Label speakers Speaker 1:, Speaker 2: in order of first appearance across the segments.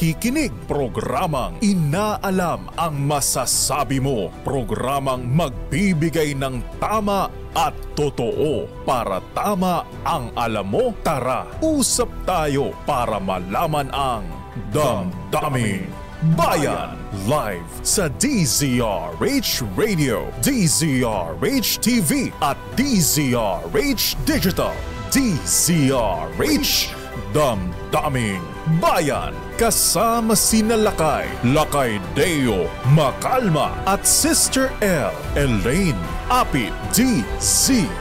Speaker 1: nakikinig. Programang inaalam ang masasabi mo. Programang magbibigay ng tama at totoo para tama ang alam mo. Tara, usap tayo para malaman ang Damdaming Bayan. Live sa DZRH Radio, DZRH TV at DZRH Digital. DZRH Damdaming Bayan. Kasama sina Lakay Deo Macalma at Sister L. Elaine Apit. DZRH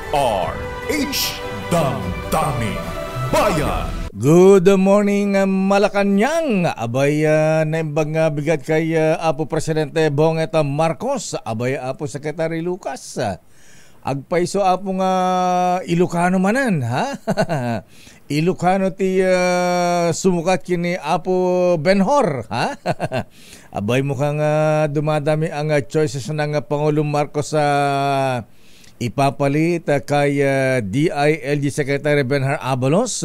Speaker 1: Damdaming Bayan.
Speaker 2: Good morning, Malacanang. Abay, naimbang bigat kay Apo Presidente Bonget Marcos. Abay, Apo Secretary Lucas. Agpaiso apo nga Ilocano manan, ha? Ilocano ti sumukat kini Apo Benhor, ha? Abay, mukhang dumadami ang choices ng Pangulong Marcos sa ipapalit kay DILG Secretary Benhar Abalos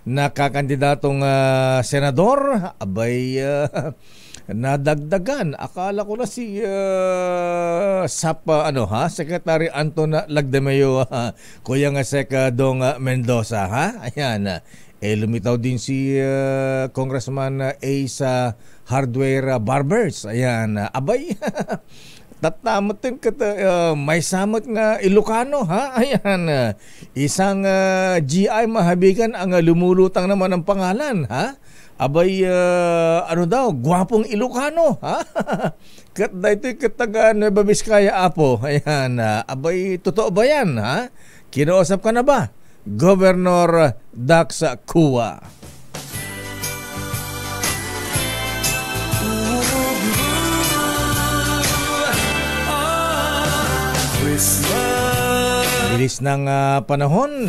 Speaker 2: na kakandidatong senador. Abay, nadagdagan. Akala ko na si Secretary Anton Lagdameo, kuya nga Seka Dong Mendoza, ha? Ayan. Lumitaw din si Congressman Ace Hardware Barbers. Ayan. Abay, tatamatin may samot nga Ilocano, ha? Ayan. Isang GI mahabigan ang lumulutang naman ng pangalan, ha? Abay, gwapong Ilocano, ha? Dahito kataga Nueva Vizcaya, Apo. Ayan. Abay, totoo ba yan, ha? Kinausap ka na ba? Governor Dax Cua. Bilis ng panahon.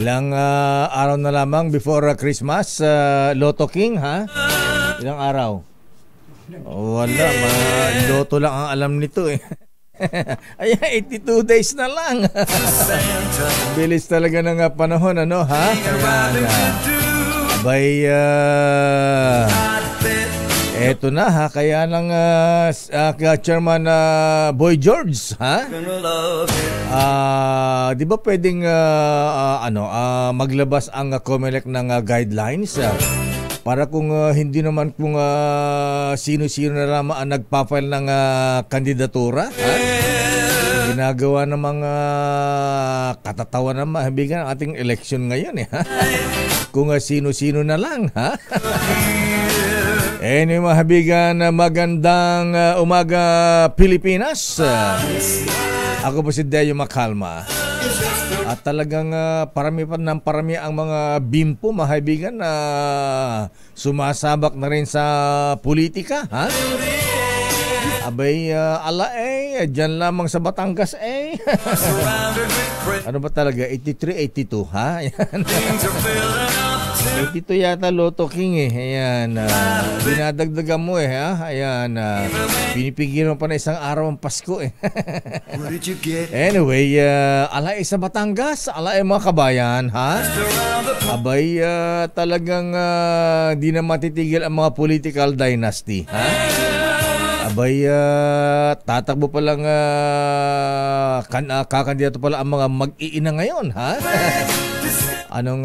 Speaker 2: Ilang araw na lamang before Christmas, Lotto King, ha? Ilang araw? Wala, Lotto lang ang alam nito eh. Ay, 82 days na lang. Bilis talaga ng panahon, ano, ha? Abay, eto na, ha, kaya lang Chairman Boy George, ha? Di ba pwedeng maglabas ang COMELEC ng guidelines para kung hindi naman kung sino-sino na lamang ang nagpa-file ng kandidatura, ha? Ginagawa ng mga katatawa na mahabigan ang ating election ngayon, ha? Kung sino-sino na lang, ha? Anyway, mahabigan, magandang umaga Pilipinas. Ako po si Deo Macalma. At talagang parami ang mga bimpo, mahabigan, na sumasabak na rin sa politika, ha? Abay, dyan lamang sa Batangas, ano ba talaga? 83, 82, ha? Ayan. 82 yata Lotto King, Ayan. Dinadagdagan mo, ha? Ayan. Pinipigilan mo pa na isang araw ang Pasko, Anyway, alay sa Batangas, alay mga kabayan, ha? Abay, talagang di na matitigil ang mga political dynasty, ha? Abay, tatakbo pa lang kakandidato pala ang mga mag-iina ngayon, ha? Anong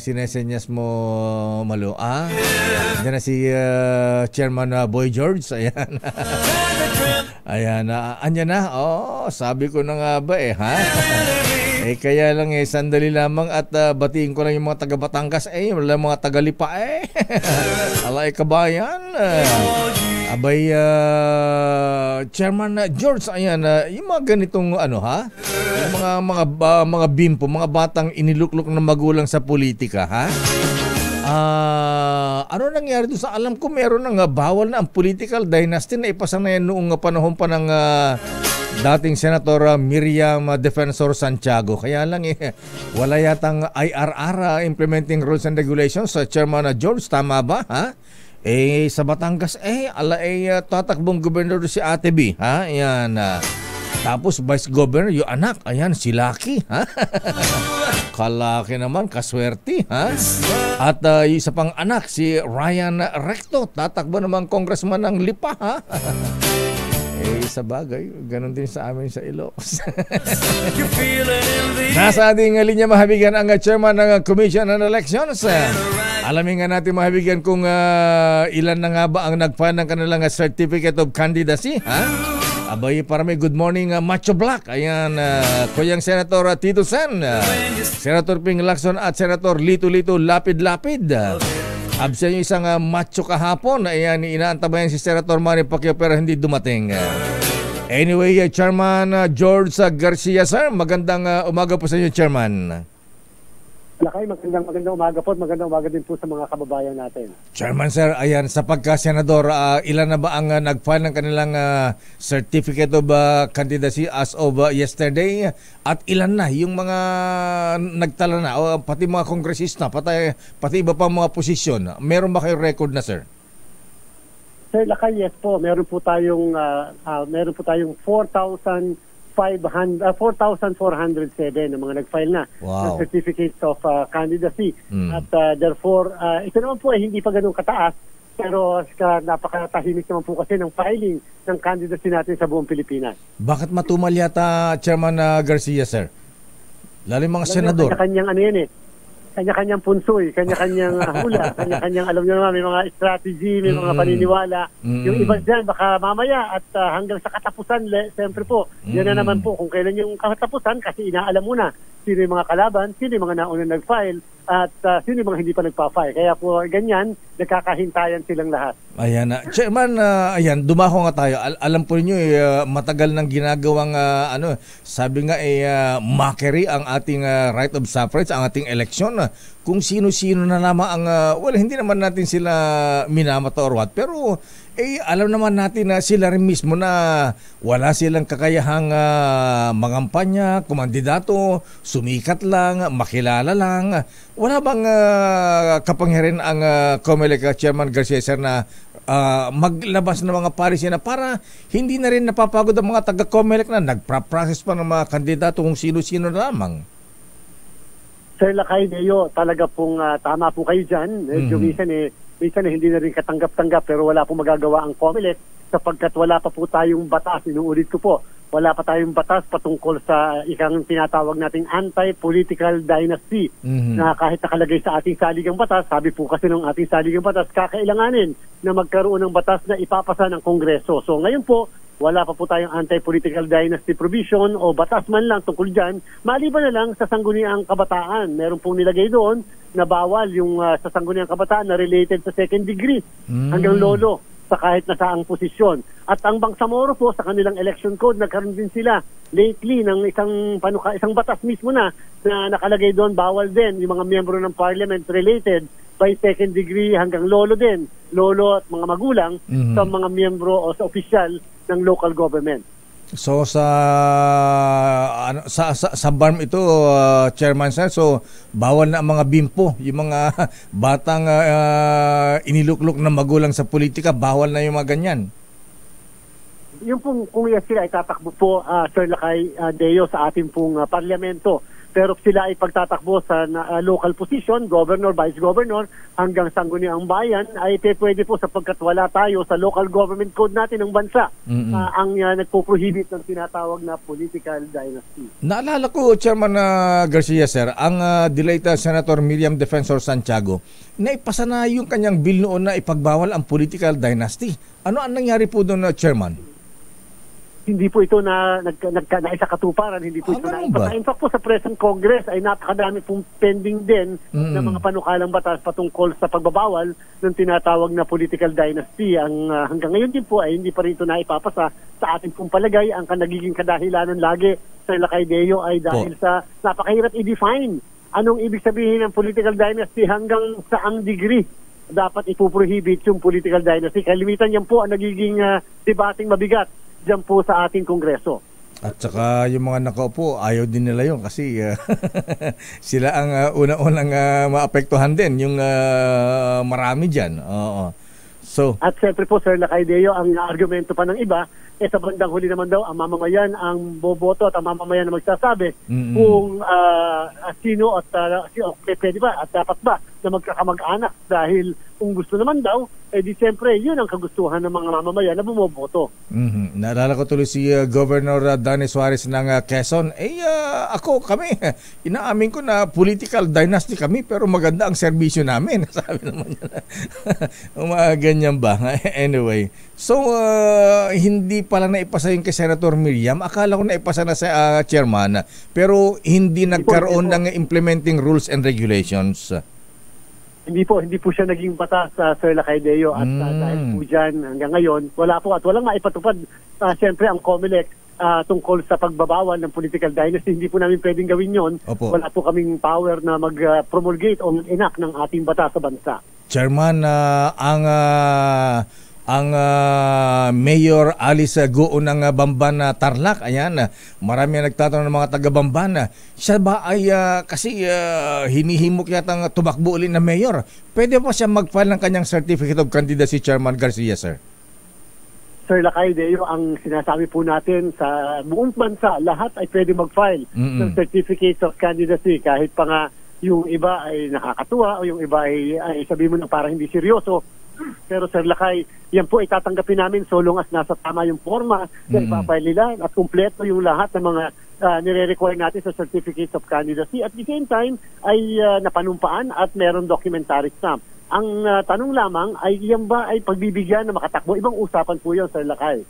Speaker 2: sinesenyas mo, Malo? Diyan na si Chairman Boy George. Ayan. Ayan. Andyan na. Sabi ko na nga ba, ha? Kaya lang sandali lamang at batiin ko lang yung mga taga Batangas, wala mga taga Lipa, Alay kabayan. Abay, Chairman George, ayan, yung mga ganitong yung mga bimpo, mga batang iniluklok ng magulang sa politika, ha? Ano nangyari doon? Sa alam ko meron ng bawal na ang political dynasty na ipasa na yan noong panahon pa ng dating Senator Miriam Defensor Santiago. Kaya lang wala yatang IRR, Implementing Rules and Regulations, sa Chairman George, tama ba, ha? Sa Batangas, tatakbong gobernador si Ate B, ha? Ayan. Tapos Vice Governor, yung anak, ayan, si Lucky, ha? kalaki naman, kaswerte, ha? At yung isa pang anak, si Ryan Recto, tatakbo naman congressman ng Lipa, ha? Sa bagay, ganun din sa amin sa Ilocos. Nasa ating linya mahabigan ang chairman ng Commission on Elections. Alamin nga natin mahabigan kung ilan na nga ba ang nagpa ng kanilang Certificate of Candidacy, ha? Abay, parami, good morning, Macho Black. Ayan, Kuyang Senator Tito Sen, Senator Ping Lacson at Senator Lito Lapid. Absent yung isang macho kahapon. Ayan, inaantabayan si Senator Manny Pacquiao pero hindi dumating. Anyway, Chairman George Garcia, sir, magandang umaga po sa inyo, Chairman.
Speaker 3: Lakay, magandang umaga po at magandang umaga din po sa mga kababayan natin.
Speaker 2: Chairman, sir, ayan, sa pagka-senador, ilan na ba ang nag-file ng kanilang Certificate of Candidacy as of yesterday? At ilan na yung mga nagtala na, o pati mga kongresista, pati iba pang mga posisyon? Meron ba kayong record na, sir?
Speaker 3: Sir Lakay, yes po. Meron po tayong 4,407 na mga nag-file na ng Certificates of Candidacy. At therefore, ito naman po ay hindi pa ganun kataas, pero napakatahimik naman po kasi ng filing ng candidacy natin sa buong Pilipinas.
Speaker 2: Bakit matumal yata, Chairman Garcia, sir? Lalo yung mga senador.
Speaker 3: Kanya-kanyang ano yan eh. Kanya-kanyang punsoy, kanya-kanyang hula, kanya-kanyang, alam nyo naman, may mga strategy, may mga paniniwala. Yung iba dyan, baka mamaya at hanggang sa katapusan, siyempre po, yan na naman po kung kailan yung katapusan kasi inaalam mo na sino yung mga kalaban, sino yung mga nauna nag-file, at sino yung mga hindi pa nagpa-file. Kaya po ganyan, nagkakahintayan silang lahat.
Speaker 2: Ayan, Chairman, ayan, dumako nga tayo. Alam po niyo matagal nang ginagawang sabi nga mockery ang ating right of suffrage, ang ating eleksyon. Kung sino-sino na naman ang hindi naman natin sila minamata or what, pero alam naman natin na sila rin mismo na wala silang kakayahang mangampanya, kumandidato, sumikat lang, makilala lang. Wala bang kapangyarihan ang COMELEC Chairman Garcia, sir, na maglabas ng mga policy na para hindi na rin napapagod ang mga taga-COMELEC na nagpa-process pa ng mga kandidato kung sino-sino na lamang?
Speaker 3: Sir Lakay, Deo, talaga pong tama po kayo dyan. Medyo minsan hindi na rin katanggap-tanggap pero wala pong magagawa ang COMELEC sapagkat wala pa po tayong batas. Inuulit ko po, wala pa tayong batas patungkol sa ikang tinatawag nating anti-political dynasty na kahit nakalagay sa ating saligang batas, sabi po kasi ng ating saligang batas, kakailanganin na magkaroon ng batas na ipapasa ng Kongreso. So ngayon po, wala pa po tayong anti-political dynasty provision o batas man lang tungkol dyan, maliban na lang sa sangguniang kabataan. Meron pong nilagay doon na bawal yung sa sangguniang kabataan na related sa second degree hanggang lolo sa kahit na saang posisyon. At ang Bangsamoro po sa kanilang election code, nagkaroon din sila lately ng isang batas mismo na nakalagay doon, bawal din yung mga miyembro ng parliament related by second degree hanggang lolo din, lolo at mga magulang sa mga miyembro o sa opisyal ng local government.
Speaker 2: So sa BARM ito, Chairman, sir, so bawal na ang mga bimpo, yung mga batang iniluklok na magulang sa politika, bawal na yung mga ganyan.
Speaker 3: Yung pong kung sila ay tatakbo po, Sir Lakay, Deo, sa ating pong parlamento. Pero sila ay pagtatakbo sa local position, governor, vice governor, hanggang sangguniang bayan, ay pwede po sapagkat wala tayo sa local government code natin ng bansa ang nagpo-prohibit ng tinatawag na political dynasty.
Speaker 2: Naalala ko, Chairman Garcia, sir, ang delayed Senator Miriam Defensor Santiago, naipasa na yung kanyang bill noon na ipagbawal ang political dynasty. Ano ang nangyari po doon, Chairman?
Speaker 3: Hindi po ito na isa katuparan, hindi po ito naipasa. In fact po sa present Congress ay napakadami pong pending din na mga panukalang batas patungkol sa pagbabawal ng tinatawag na political dynasty. Hanggang ngayon din po ay hindi pa rin ito naipapasa. Sa ating pong palagay, ang nagiging kadahilanan lagi sa Lakay Deo ay dahil sa napakahirap i-define anong ibig sabihin ng political dynasty hanggang saang degree dapat ipuprohibit yung political dynasty. Kalimitan yan po ang nagiging debating mabigat dyan po sa ating Kongreso.
Speaker 2: At saka yung mga nakaupo, ayaw din nila yun kasi sila ang una-unang maapektuhan din, yung marami dyan. Oo. So,
Speaker 3: At siyempre po, Sir Lacaideo, ang argumento pa ng iba, sa bandang huli naman daw, ang mamamayan ang boboto at ang mamamayan na magsasabi kung sino at pwede ba at dapat ba na magkakamag-anak dahil kung gusto naman daw, di siyempre yun ang kagustuhan ng mga mamamayan na bumoboto.
Speaker 2: Naalala ko tuloy si Governor Danny Suarez ng Quezon. Kami, inaamin ko na political dynasty kami pero maganda ang serbisyo namin. Sabi naman niya na. Mga ganyan ba? Anyway, so hindi pala naipasa yung kay Senator Miriam. Akala ko naipasa na sa chairman pero hindi nagkaroon ng implementing rules and regulations.
Speaker 3: Hindi po siya naging batas sa Sir Lacaideo at dahil po dyan hanggang ngayon, wala po at walang maipatupad siyempre ang COMELEC tungkol sa pagbabawal ng political dynasty. Hindi po namin pwedeng gawin yon. Wala po kaming power na mag-promulgate o mag-enact ng ating batas sa bansa.
Speaker 2: Chairman, ang Mayor Alice Goo ng Bamban Tarlac, ayan, marami ang nagtatanong ng mga taga-Bamban. Siya ba ay kasi hinihimok yatang tumakbo ulit na mayor? Pwede ba siya mag-file ng kanyang certificate of candidacy, Chairman Garcia, sir?
Speaker 3: Sir Lacaideo, ang sinasabi po natin sa buong bansa, lahat ay pwede mag-file ng certificate of candidacy kahit pa nga yung iba ay nakakatuwa o yung iba ay sabi mo na parang hindi seryoso. Pero Sir Lacay, yan po itatanggapin namin so long as nasa tama yung forma na ipapile nila at kumpleto yung lahat ng mga nire-require natin sa Certificate of Candidacy. At the same time ay napanumpaan at meron documentary stamp. Ang tanong lamang ay yan ba ay pagbibigyan na makatakbo? Ibang usapan po yun, Sir Lacay.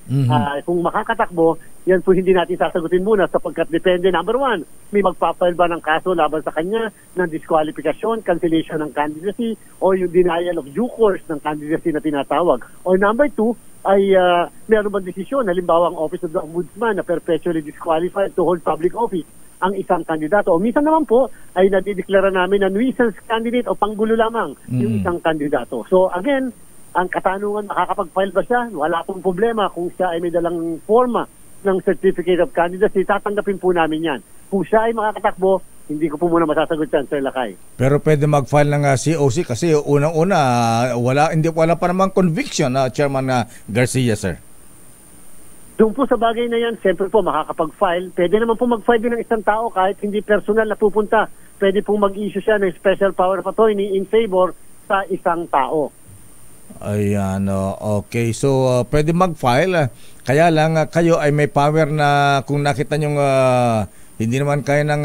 Speaker 3: Kung makakatakbo, yan po hindi natin sasagutin muna sapagkat depende, number one, may magpapile ba ng kaso laban sa kanya ng disqualification, cancellation ng candidacy, o yung denial of due course ng candidacy na tinatawag. Or number two, ay meron bang desisyon, halimbawa ang Office of the Ombudsman na perpetually disqualified to hold public office ang isang kandidato. O minsan naman po ay nadideklara namin na nuisance candidate o panggulo lamang yung isang kandidato. So again, ang katanungan, makakapag-file ba siya? Wala pong problema kung siya ay may dalang forma ng Certificate of Candidacy, tatanggapin po namin yan. Kung siya ay makakatakbo, hindi ko po muna masasagot yan, Sir Lacay.
Speaker 2: Pero pwede mag-file ng COC kasi unang-una, wala pa namang conviction, Chairman Garcia, sir.
Speaker 3: Doon po sa bagay na yan, siyempre po makakapag-file. Pwede naman po mag-file din ng isang tao kahit hindi personal na pupunta. Pwede po mag-issue siya ng special power of attorney in favor sa isang tao.
Speaker 2: Ayan, okay. So, pwede mag-file. Kaya lang, kayo ay may power na kung nakita nyong hindi naman kaya ng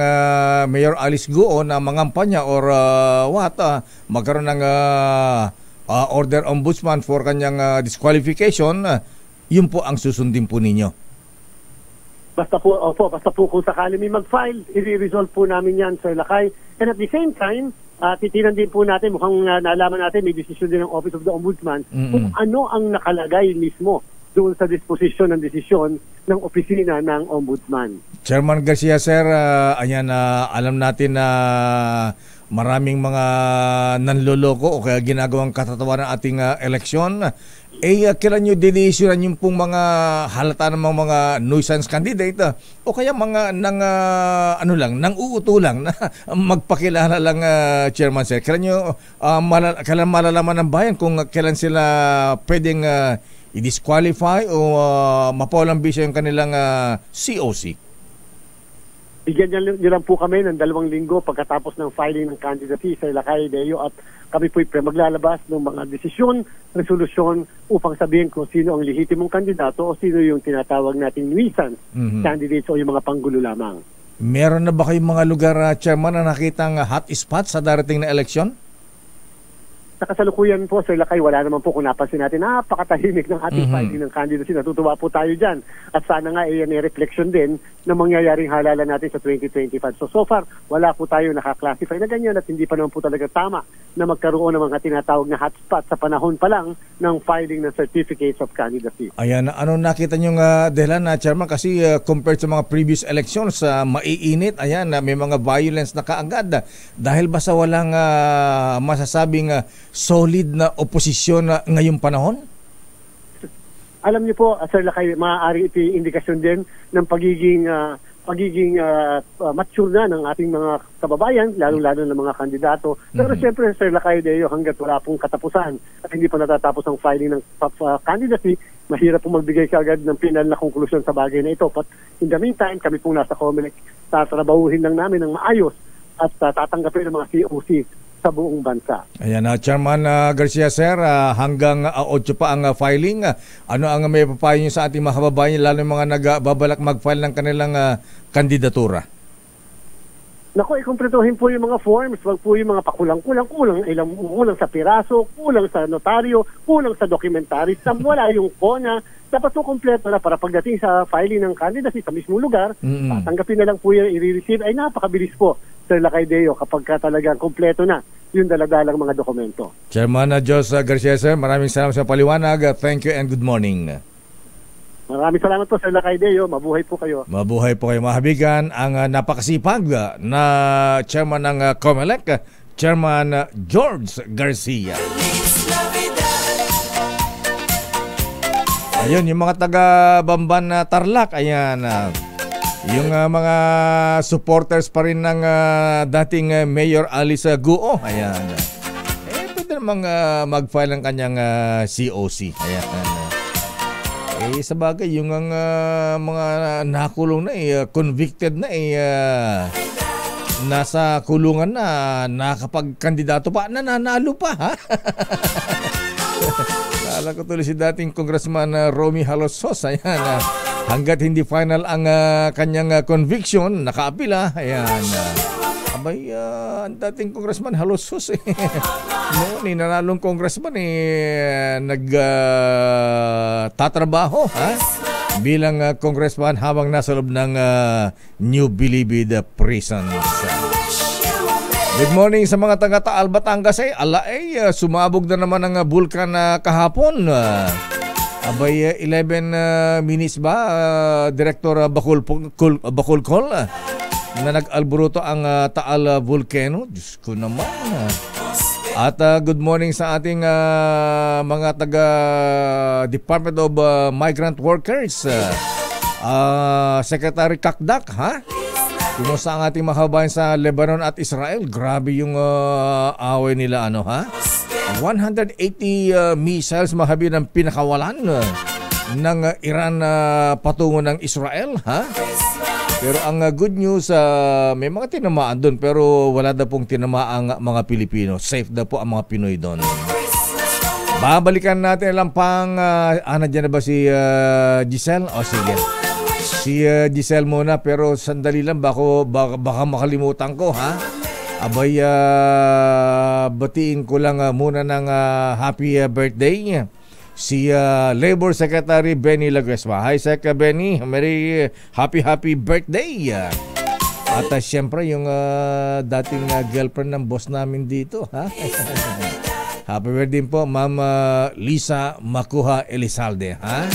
Speaker 2: Mayor Alice Goo na mangampanya or magkaroon ng order ombudsman for kanyang disqualification, yun po ang susundin po ninyo.
Speaker 3: Basta po kung sakali may mag-file, i-resolve po namin yan, Sir Lacay. And at the same time, titinan din po natin, mukhang naalaman natin, may desisyon din ng Office of the Ombudsman, kung ano ang nakalagay mismo doon sa disposisyon ng desisyon ng opisina ng Ombudsman.
Speaker 2: Chairman Garcia, sir, alam natin na maraming mga nanloloko o kaya ginagawang katatawa ng ating eleksyon. Kailan nyo dinisyuran yung pong mga halata ng mga nuisance candidate o kaya mga nang uuto lang na magpakilala lang, Chairman, sir? Kailan nyo kailan malalaman ng bayan kung kailan sila pwedeng i-disqualify o mapawalang bisyo yung kanilang COC?
Speaker 3: Bigyan niyo lang po kami ng 2 linggo pagkatapos ng filing ng candidacy sa Lacaideo at kami po maglalabas ng mga desisyon, resolusyon upang sabihin kung sino ang lehitimong kandidato o sino yung tinatawag nating nuisance candidates o yung mga panggulo lamang.
Speaker 2: Meron na ba kayong mga lugar, Chairman, na nakitang hot spot sa darating na eleksyon?
Speaker 3: Sa kasalukuyan po, Sir Lacay, wala naman po kung napansin natin, napakatahimik ng ating filing ng candidacy. Natutuwa po tayo dyan. At sana nga may reflection din na mangyayaring halalan natin sa 2025. So far, wala po tayo nakaklasify na ganyan at hindi pa naman po talaga tama na magkaroon ng mga tinatawag na hotspot sa panahon pa lang ng filing ng Certificates of Candidacy.
Speaker 2: Ayan, ano nakita nyo dahilan na, Chairman? Kasi compared sa mga previous elections, maiinit, may mga violence na kaagad. Dahil ba sa walang masasabing solid na oposisyon ngayong panahon?
Speaker 3: Alam niyo po, Sir Lacay, maaari ito indikasyon din ng pagiging pagiging mature na ng ating mga kababayan, lalo-lalo ng mga kandidato. Pero siyempre, Sir Lacayo, hanggat wala pong katapusan at hindi pa natatapos ang filing ng candidacy, mahirap pong magbigay kaagad ng final na konklusyon sa bagay na ito. But in the meantime, kami pong nasa COMELEC, tatrabahuhin lang namin ng maayos at tatanggapin ng mga COC sa buong bansa.
Speaker 2: Ayan, Chairman Garcia, sir, hanggang 8 pa ang filing. Ano ang may papayo niyo sa ating mga kababayan, lalo yung mga nagbabalak mag-file ng kanilang kandidatura?
Speaker 3: Naku, ikumpletuhin po yung mga forms, wag po yung mga pakulang-kulang, kulang sa piraso, kulang sa notaryo, kulang sa documentaries, wala yung kona. Dapat po kompleto na para pagdating sa filing ng candidacy sa mismong lugar, tanggapin na lang po yung i-receive. Ay napakabilis po, Sir Lacayo, kapag talagang kompleto na yung daladalang mga dokumento.
Speaker 2: Chairman Jos Garcia, sir, maraming salamat sa paliwanag. Thank you and good morning.
Speaker 3: Maraming salamat po, Sir Lacayo. Mabuhay po kayo.
Speaker 2: Mabuhay po kayo, mahabigan. Ang napakasipag na chairman ng COMELEC, Chairman George Garcia. Ayun, yung mga taga-Bamban na Tarlac, ayan, yung mga supporters pa rin ng dating Mayor Alice Guo, ayan. Pwede namang mag-file ng kanyang COC, ayan. Sa bagay, yung mga nakulong na, convicted na, nasa kulungan na, nakapagkandidato pa, nananalo pa, ha? Naalala ko tuloy si dating Congressman Romy Halosos, ayan, hanggat hindi final ang kanyang conviction, nakaapila, ayan. Abay, ang dating Congressman Halosos, noon, nanalong congressman, nagtatrabaho, bilang congressman habang nasa loob ng New Bilibid prisons. Good morning sa mga taga-Taal, Batangas. Sumabog na naman ang bulkan kahapon. Abay, 11 minutes ba, Director Bacolcol, na nag-alburuto ang Taal Volcano. Diyos ko naman. At good morning sa ating mga taga-Department of Migrant Workers. Secretary Kakdak, ha? Kumusta ang ating mga kababayan sa Lebanon at Israel? Grabe yung away nila, 180 missiles mahabi ng pinakawalan ng Iran patungo ng Israel, ha? Pero ang good news, may mga tinamaan doon pero wala daw pong tinamaang mga Pilipino. Safe daw po ang mga Pinoy doon. Babalikan natin lang pang, nandiyan na ba si Giselle? O sige. Si Giselle muna, pero sandali lang, baka makalimutan ko, ha? Abay, batiin ko lang muna ng happy birthday si Labor Secretary Benny Laguesma. Hi, Sec Benny. Merry happy birthday. At siyempre, yung dating girlfriend ng boss namin dito, ha? Happy birthday po, Ma'am Lisa Makuha Elizalde, ha?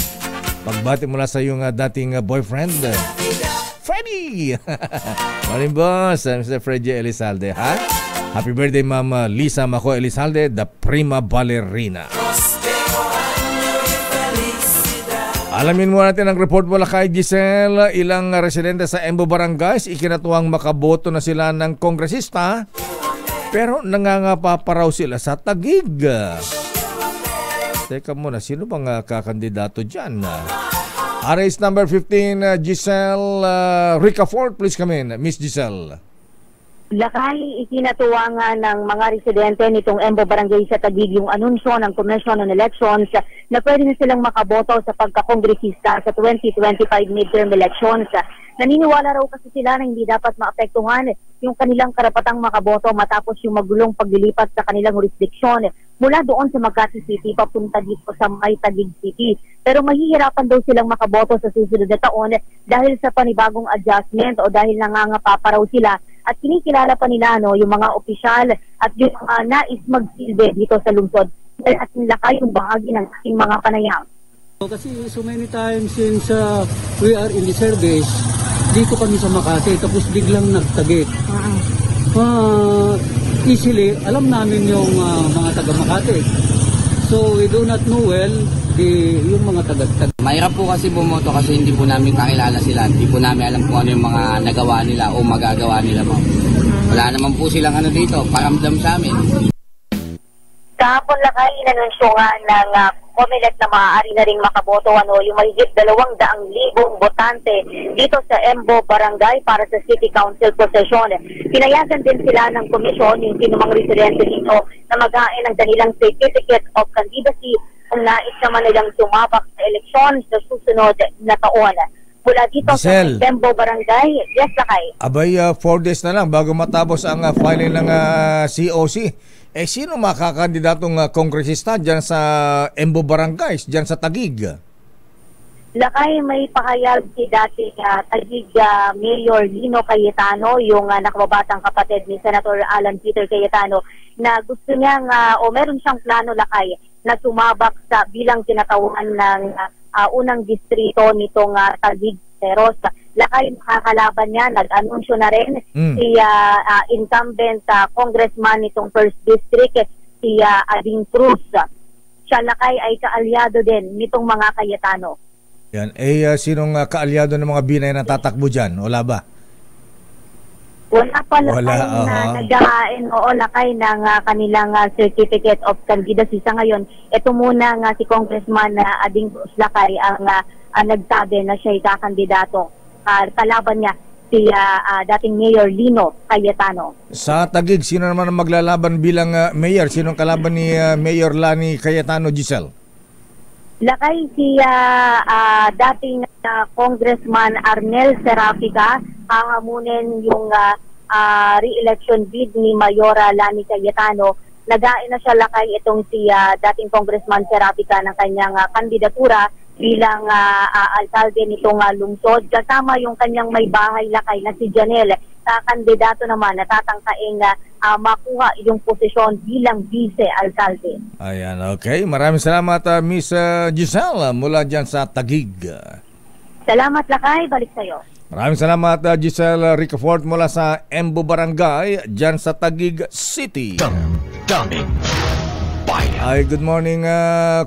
Speaker 2: Pagbati mula sa iyong dating boyfriend, Freddy! Maraming boss, Mr. Freddy Elizalde, ha? Happy birthday, Ma'am Lisa Makuha Elizalde, the prima ballerina. Alamin muna natin ang report mula kay Giselle. Ilang residente sa Embo Barangays ikinatuwang makaboto na sila ng kongresista pero nangangapa pa raw sila sa Taguig. Teka muna, sino bang kakandidato dyan? RS number 15, Giselle Ricafort, please come in. Miss Giselle.
Speaker 4: Lakay, ikinatuwa ng mga residente nitong Embo Barangay sa Taguig yung anunsyo ng Commission on Elections na pwede na silang makaboto sa pagkakongresista sa 2025 midterm elections. Naniniwala raw kasi sila na hindi dapat maapektuhan yung kanilang karapatang makaboto matapos yung magulong paglilipat sa kanilang jurisdiksyon mula doon sa Makati City papunta dito sa May Taguig City. Pero mahihirapan daw silang makaboto sa susunod na taon dahil sa panibagong adjustment o dahil nangangapa pa raw sila at kinikilala pa nila yung mga opisyal at yung nais magsilbi dito sa lungsod at Lakay yung bahagi ng ating mga panayam.
Speaker 5: Kasi so many times since we are in the service, dito kami sa Makati tapos biglang nagtagit. Easily, alam namin yung mga taga Makati. So we do not know well yung mga taga-taga.
Speaker 6: Mahirap po kasi bumoto kasi hindi po namin kakilala sila. Hindi po namin alam kung ano yung mga nagawa nila o magagawa nila, ma'am. Wala naman po silang ano dito, paramdam sa amin.
Speaker 4: Kahapon lakay, inanunsyo nga ng COMELEC na maaari na ring makaboto yung mahigit 200,000 botante dito sa Embo Barangay para sa City Council posesyon. Pinayagan din sila ng komisyon yung sinumang residente dito na maghain ng kanilang Certificate of Candidacy kung nais naman nilang sumabak sa eleksyon sa susunod na taon. Mula dito
Speaker 2: Giselle,
Speaker 4: sa Embo Barangay, yes lakay.
Speaker 2: Abay, 4 days na lang bago matapos ang filing ng COC. Sino makakandidatong kongresista dyan sa Embo Barangays, dyan sa Taguig?
Speaker 4: Lakay, may pakayag si dating Taguig Mayor Lino Cayetano, yung nakababatang kapatid ni Senator Alan Peter Cayetano, na gusto niyang, o meron siyang plano lakay, na sumabak sa bilang tinatawhan ng unang distrito nitong Taguig Teros. Lakay, makakalaban niya, nag-anunsyo na rin si incumbent congressman nitong first district, si Ading Cruz. Siya lakay ay kaalyado din nitong mga Cayetano.
Speaker 2: Yan. Sinong kaalyado ng mga binay na tatakbo dyan? Wala ba?
Speaker 4: Wala pa lakay na nag-ain lakay ng kanilang Certificate of Candidacy sa ngayon. Ito muna nga si Congressman Ading Cruz lakay ang nagsabi na siya'y kakandidato. Kalaban niya si dating Mayor Lino Cayetano. Sa
Speaker 2: Taguig, sino naman ang maglalaban bilang mayor? Sino ang kalaban ni Mayor Lani Cayetano, Giselle?
Speaker 4: Lakay si dating Congressman Arnel Serafica, hahamunin yung re-election bid ni Mayora Lani Cayetano. Nagain na siya lakay itong si dating Congressman Serafica ng kanyang kandidatura bilang alkalde nitong lungsod, kasama yung kanyang may bahay lakay na si Janelle, kandidato naman na tatangkaing makuha yung posisyon bilang vice-alkalde.
Speaker 2: Ayan, okay. Maraming salamat Miss Giselle mula dyan sa Taguig.
Speaker 4: Salamat lakay, balik sa'yo.
Speaker 2: Maraming salamat Giselle Ricafort mula sa Embo Barangay dyan sa Taguig City.
Speaker 1: Damdamin Bayan.
Speaker 2: Ay, good morning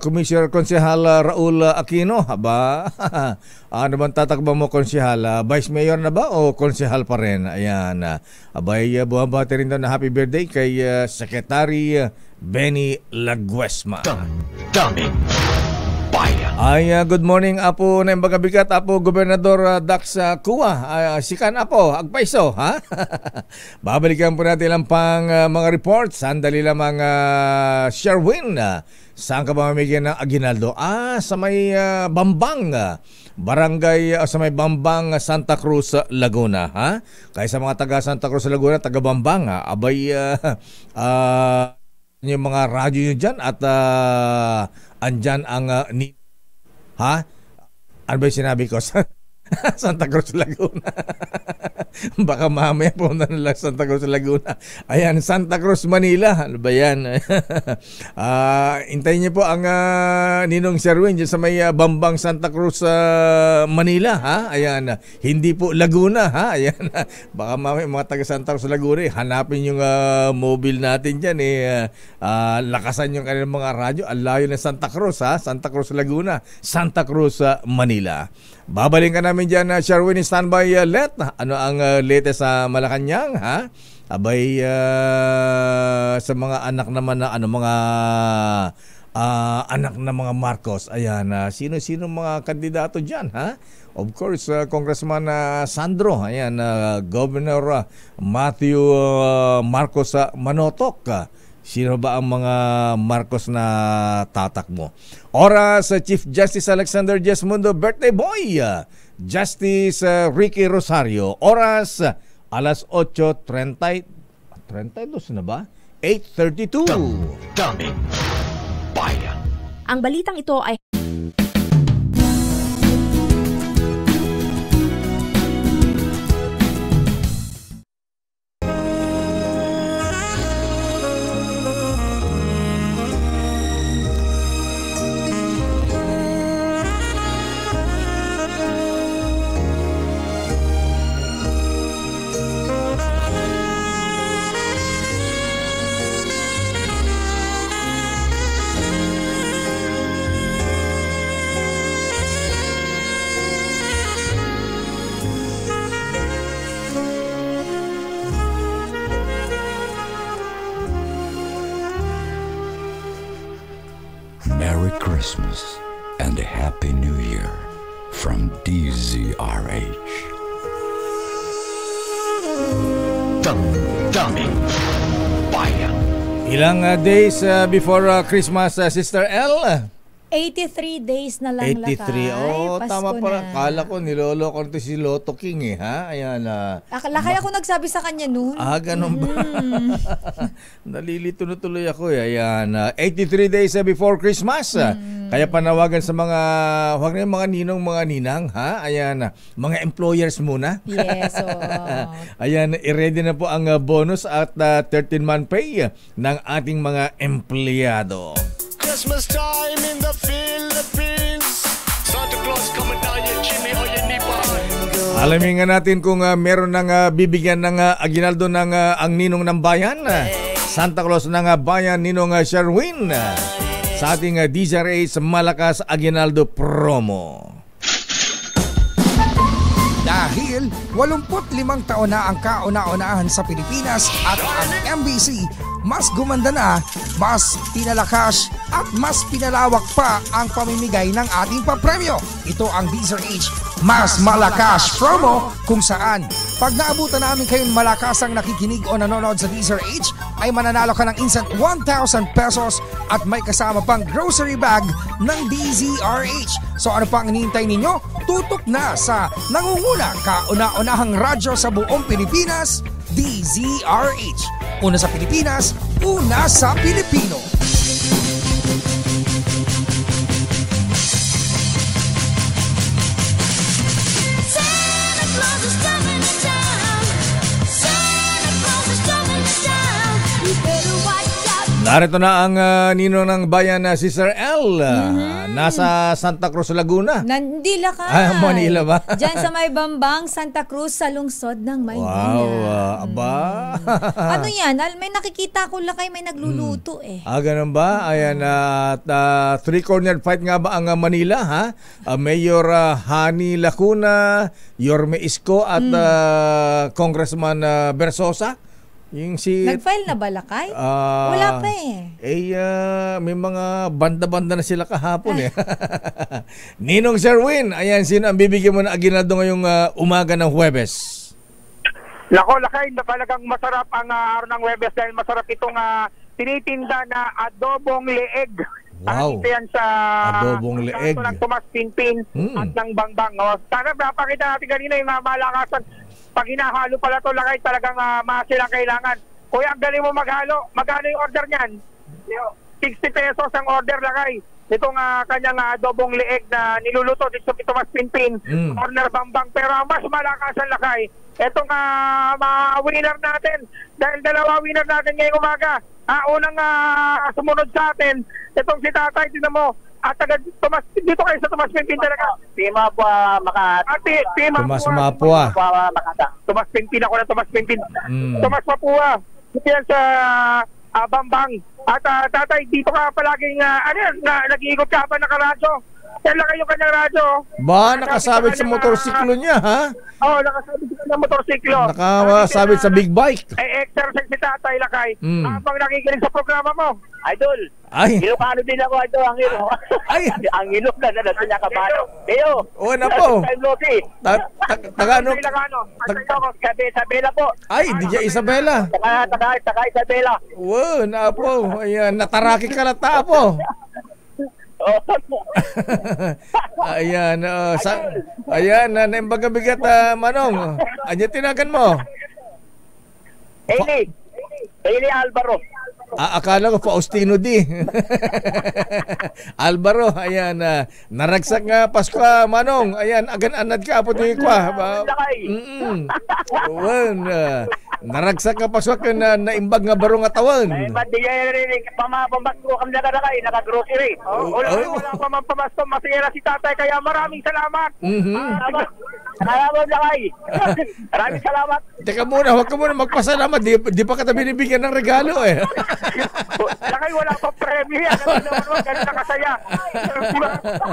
Speaker 2: Commissioner Konsehal Raul Aquino. Aba, ano bang tatakbo mo, Konsehal? Vice Mayor na ba o Konsehal pa rin? Ayan, abay, buhabati rin daw na happy birthday kay Secretary Benny Laguesma.
Speaker 1: Damdamin Bayan.
Speaker 2: Ay, good morning Apo na Imbagabigat, Apo Gobernador Dax Kua. Sikan Apo, agpaiso, ha? Babalikan po natin ang mga reports. Sandali lamang Sherwin. Saan ka ba mamigyan ng aginaldo? Sa may Bambang. Barangay sa may Bambang, Santa Cruz, Laguna, ha? Kaya sa mga taga Santa Cruz, Laguna, taga Bambang, abay, yung mga radyo nyo dyan at andyan ang ha? Ano ba yung sinabi ko? Santa Cruz, Laguna. Baka mamaya po na lang Santa Cruz, Laguna. Ayan, Santa Cruz, Manila. Ano ba yan? Hintayin niyo po ang Ninong Sherwin dyan sa may Bambang, Santa Cruz, Manila. Ha? Ayan, hindi po Laguna. Ha? Ayan, baka mamaya mga taga Santa Cruz, Laguna, hanapin yung mobile natin dyan. Lakasan yung kanilang mga radyo. Ang layo ng Santa Cruz. Ha? Santa Cruz, Laguna. Santa Cruz, Manila. Babaling ka namin dyan, Sherwin, standby let. Ano ang latest sa Malacanang, ha? Abay, sa mga anak naman na, mga anak na mga Marcos. Ayan, sino-sino mga kandidato dyan, ha? Of course, Congressman Sandro, ayan, Governor Matthew Marcos Manotok. Sino ba ang mga Marcos na tatakbo? Oras, Chief Justice Alexander Jesmundo, birthday boy! Justice Ricky Rosario. Oras, alas 8:32 na ba? 8:32.
Speaker 1: Damdamin Bayan.
Speaker 7: Ang balitang ito ay
Speaker 8: Merry Christmas and a Happy New Year from DZRH.
Speaker 1: Damdamin Bayan.
Speaker 2: Ilang days before Christmas, Sister L?
Speaker 9: 83 days na lang
Speaker 2: 83.
Speaker 9: Lakay.
Speaker 2: Oh,
Speaker 9: Pasko
Speaker 2: tama pala.
Speaker 9: na.
Speaker 2: Kala ko niloloko nito si Lotto King ha. Ayan.
Speaker 9: Lakay ako nagsabi sa kanya noon.
Speaker 2: Ganun ba? Nalilito na tuloy ako eh. Ayan. 83 days before Christmas. Kaya panawagan sa mga, huwag na yung mga ninong, mga ninang, ha? Ayan. Mga employers muna.
Speaker 9: Yes.
Speaker 2: Ayan. I-ready na po ang bonus at 13-month pay ng ating mga empleyado.
Speaker 10: Christmas time in the Philippines. Santa Claus coming down your chimney or your nipa.
Speaker 2: Alamin nga natin kung meron nang bibigyan ng aginaldo ng ang ninong ng bayan. Santa Claus ng bayan, Ninong Sherwin. Sa ating DZRH Malakas Aguinaldo promo.
Speaker 11: Dahil 85 taon na ang kauna-unahan sa Pilipinas at ang MBC, mas gumanda na, mas pinalakas at mas pinalawak pa ang pamimigay ng ating papremyo. Ito ang DZRH Mas Malakas Promo, kung saan pag naabutan namin kayong malakasang nakikinig o nanonood sa DZRH ay mananalo ka ng instant 1,000 pesos at may kasama pang grocery bag ng DZRH. So ano pang hinihintay ninyo? Tutok na sa nangunguna kauna-unahang radyo sa buong Pilipinas, DZRH. Una sa Pilipinas, una sa Pilipino.
Speaker 2: Narito na ang ninong ng bayan na Sister L. Nasa Santa Cruz, Laguna.
Speaker 9: Hindi Lakay.
Speaker 2: Manila ba?
Speaker 9: Diyan sa may Bambang, Santa Cruz, sa lungsod ng Maynila.
Speaker 2: Wow, aba.
Speaker 9: Ano yan? May nakikita ko Lakay, may nagluluto eh.
Speaker 2: Ganun ba? Ayan, three-cornered fight nga ba ang Manila, ha? Mayor Hani Lacuna, Yorme Isko at Congressman Bersosa. Yung si
Speaker 9: nag-file na ba Lakay? Wala pa eh.
Speaker 2: May mga banda-banda na sila kahapon eh. Ninong Sherwin, ayan, sino ang bibigyan mo na aginaldo ngayong umaga ng Huwebes?
Speaker 12: Nako, Lakay, talagang masarap ang araw ng Huwebes dahil masarap itong tinitinda na adobong leeg.
Speaker 2: Wow.
Speaker 12: Ito yan sa
Speaker 2: adobong leeg
Speaker 12: ng Tomas Pinpin at ng Bangbang. Sana napakita natin kanina yung malakasan. Pag hinahalo pala ito, Lakay, talagang sila kailangan. Kuya, ang galing mo maghalo. Magkano yung order niyan? 60 pesos ang order, Lakay. Itong kanyang adobong leeg na niluluto dito sa Tomas Pinpin, corner Bambang. Pero ang mas malakasan, Lakay, itong mga winner natin. Dahil dalawa winner natin ngayong umaga. Unang sumunod sa atin, itong si Tatay, tinan mo, at Tomas, dito kayo sa Tomas Pinpin talaga.
Speaker 13: Tima po Makati.
Speaker 2: Tomas Mapua.
Speaker 12: Tomas Pinpin ako ng Tomas Pinpin. Tomas Mapua. Dito yan sa Bambang. At Tatay, dito ka palaging nag-iikot ka pa nakaradyo. Kailan kayo kanyang radyo?
Speaker 2: Ba, nakasabit sa motorsiklo niya, ha?
Speaker 12: Oo, nakasabit sa motorsiklo.
Speaker 2: Nakasabit sa big bike.
Speaker 12: Exercise si Tatay, Lakay. Habang nakikinig sa programa mo.
Speaker 13: Idol.
Speaker 2: Ay.
Speaker 13: Ilocano din ako, ito ang ilo.
Speaker 2: Ay.
Speaker 13: Ang ilo na natin niya kabano. Teo.
Speaker 2: Oo na po.
Speaker 12: Tagano.
Speaker 13: Isabela po.
Speaker 2: Ay, DJ Isabela.
Speaker 13: Taga Isabela.
Speaker 2: Wow, na po. Ayan, nataraki ka na tapo. Ayan, ayan, naimbaga bigat, Manong. Anya tinagan mo?
Speaker 13: Eli Alvaro.
Speaker 2: Akala ko Faustino D. Alvaro, ayan, naragsak nga Pasko, Manong. Ayan, agan-anad ka po tuwi kwa. Naragsak nga Pasko na naimbag nga baro nga tawan.
Speaker 13: Ay, bandi yan rin. Pamapabasko kami naka-grocery.
Speaker 12: Wala pa man pamasko. Masaya na si Tatay, kaya maraming salamat.
Speaker 13: Salamat, Lakay. Maraming salamat.
Speaker 2: Teka muna, huwag ka muna magpasalamat. Di pa kita binibigyan ng regalo eh.
Speaker 12: Lakay, wala pa premyo yan. Ganun na kasaya.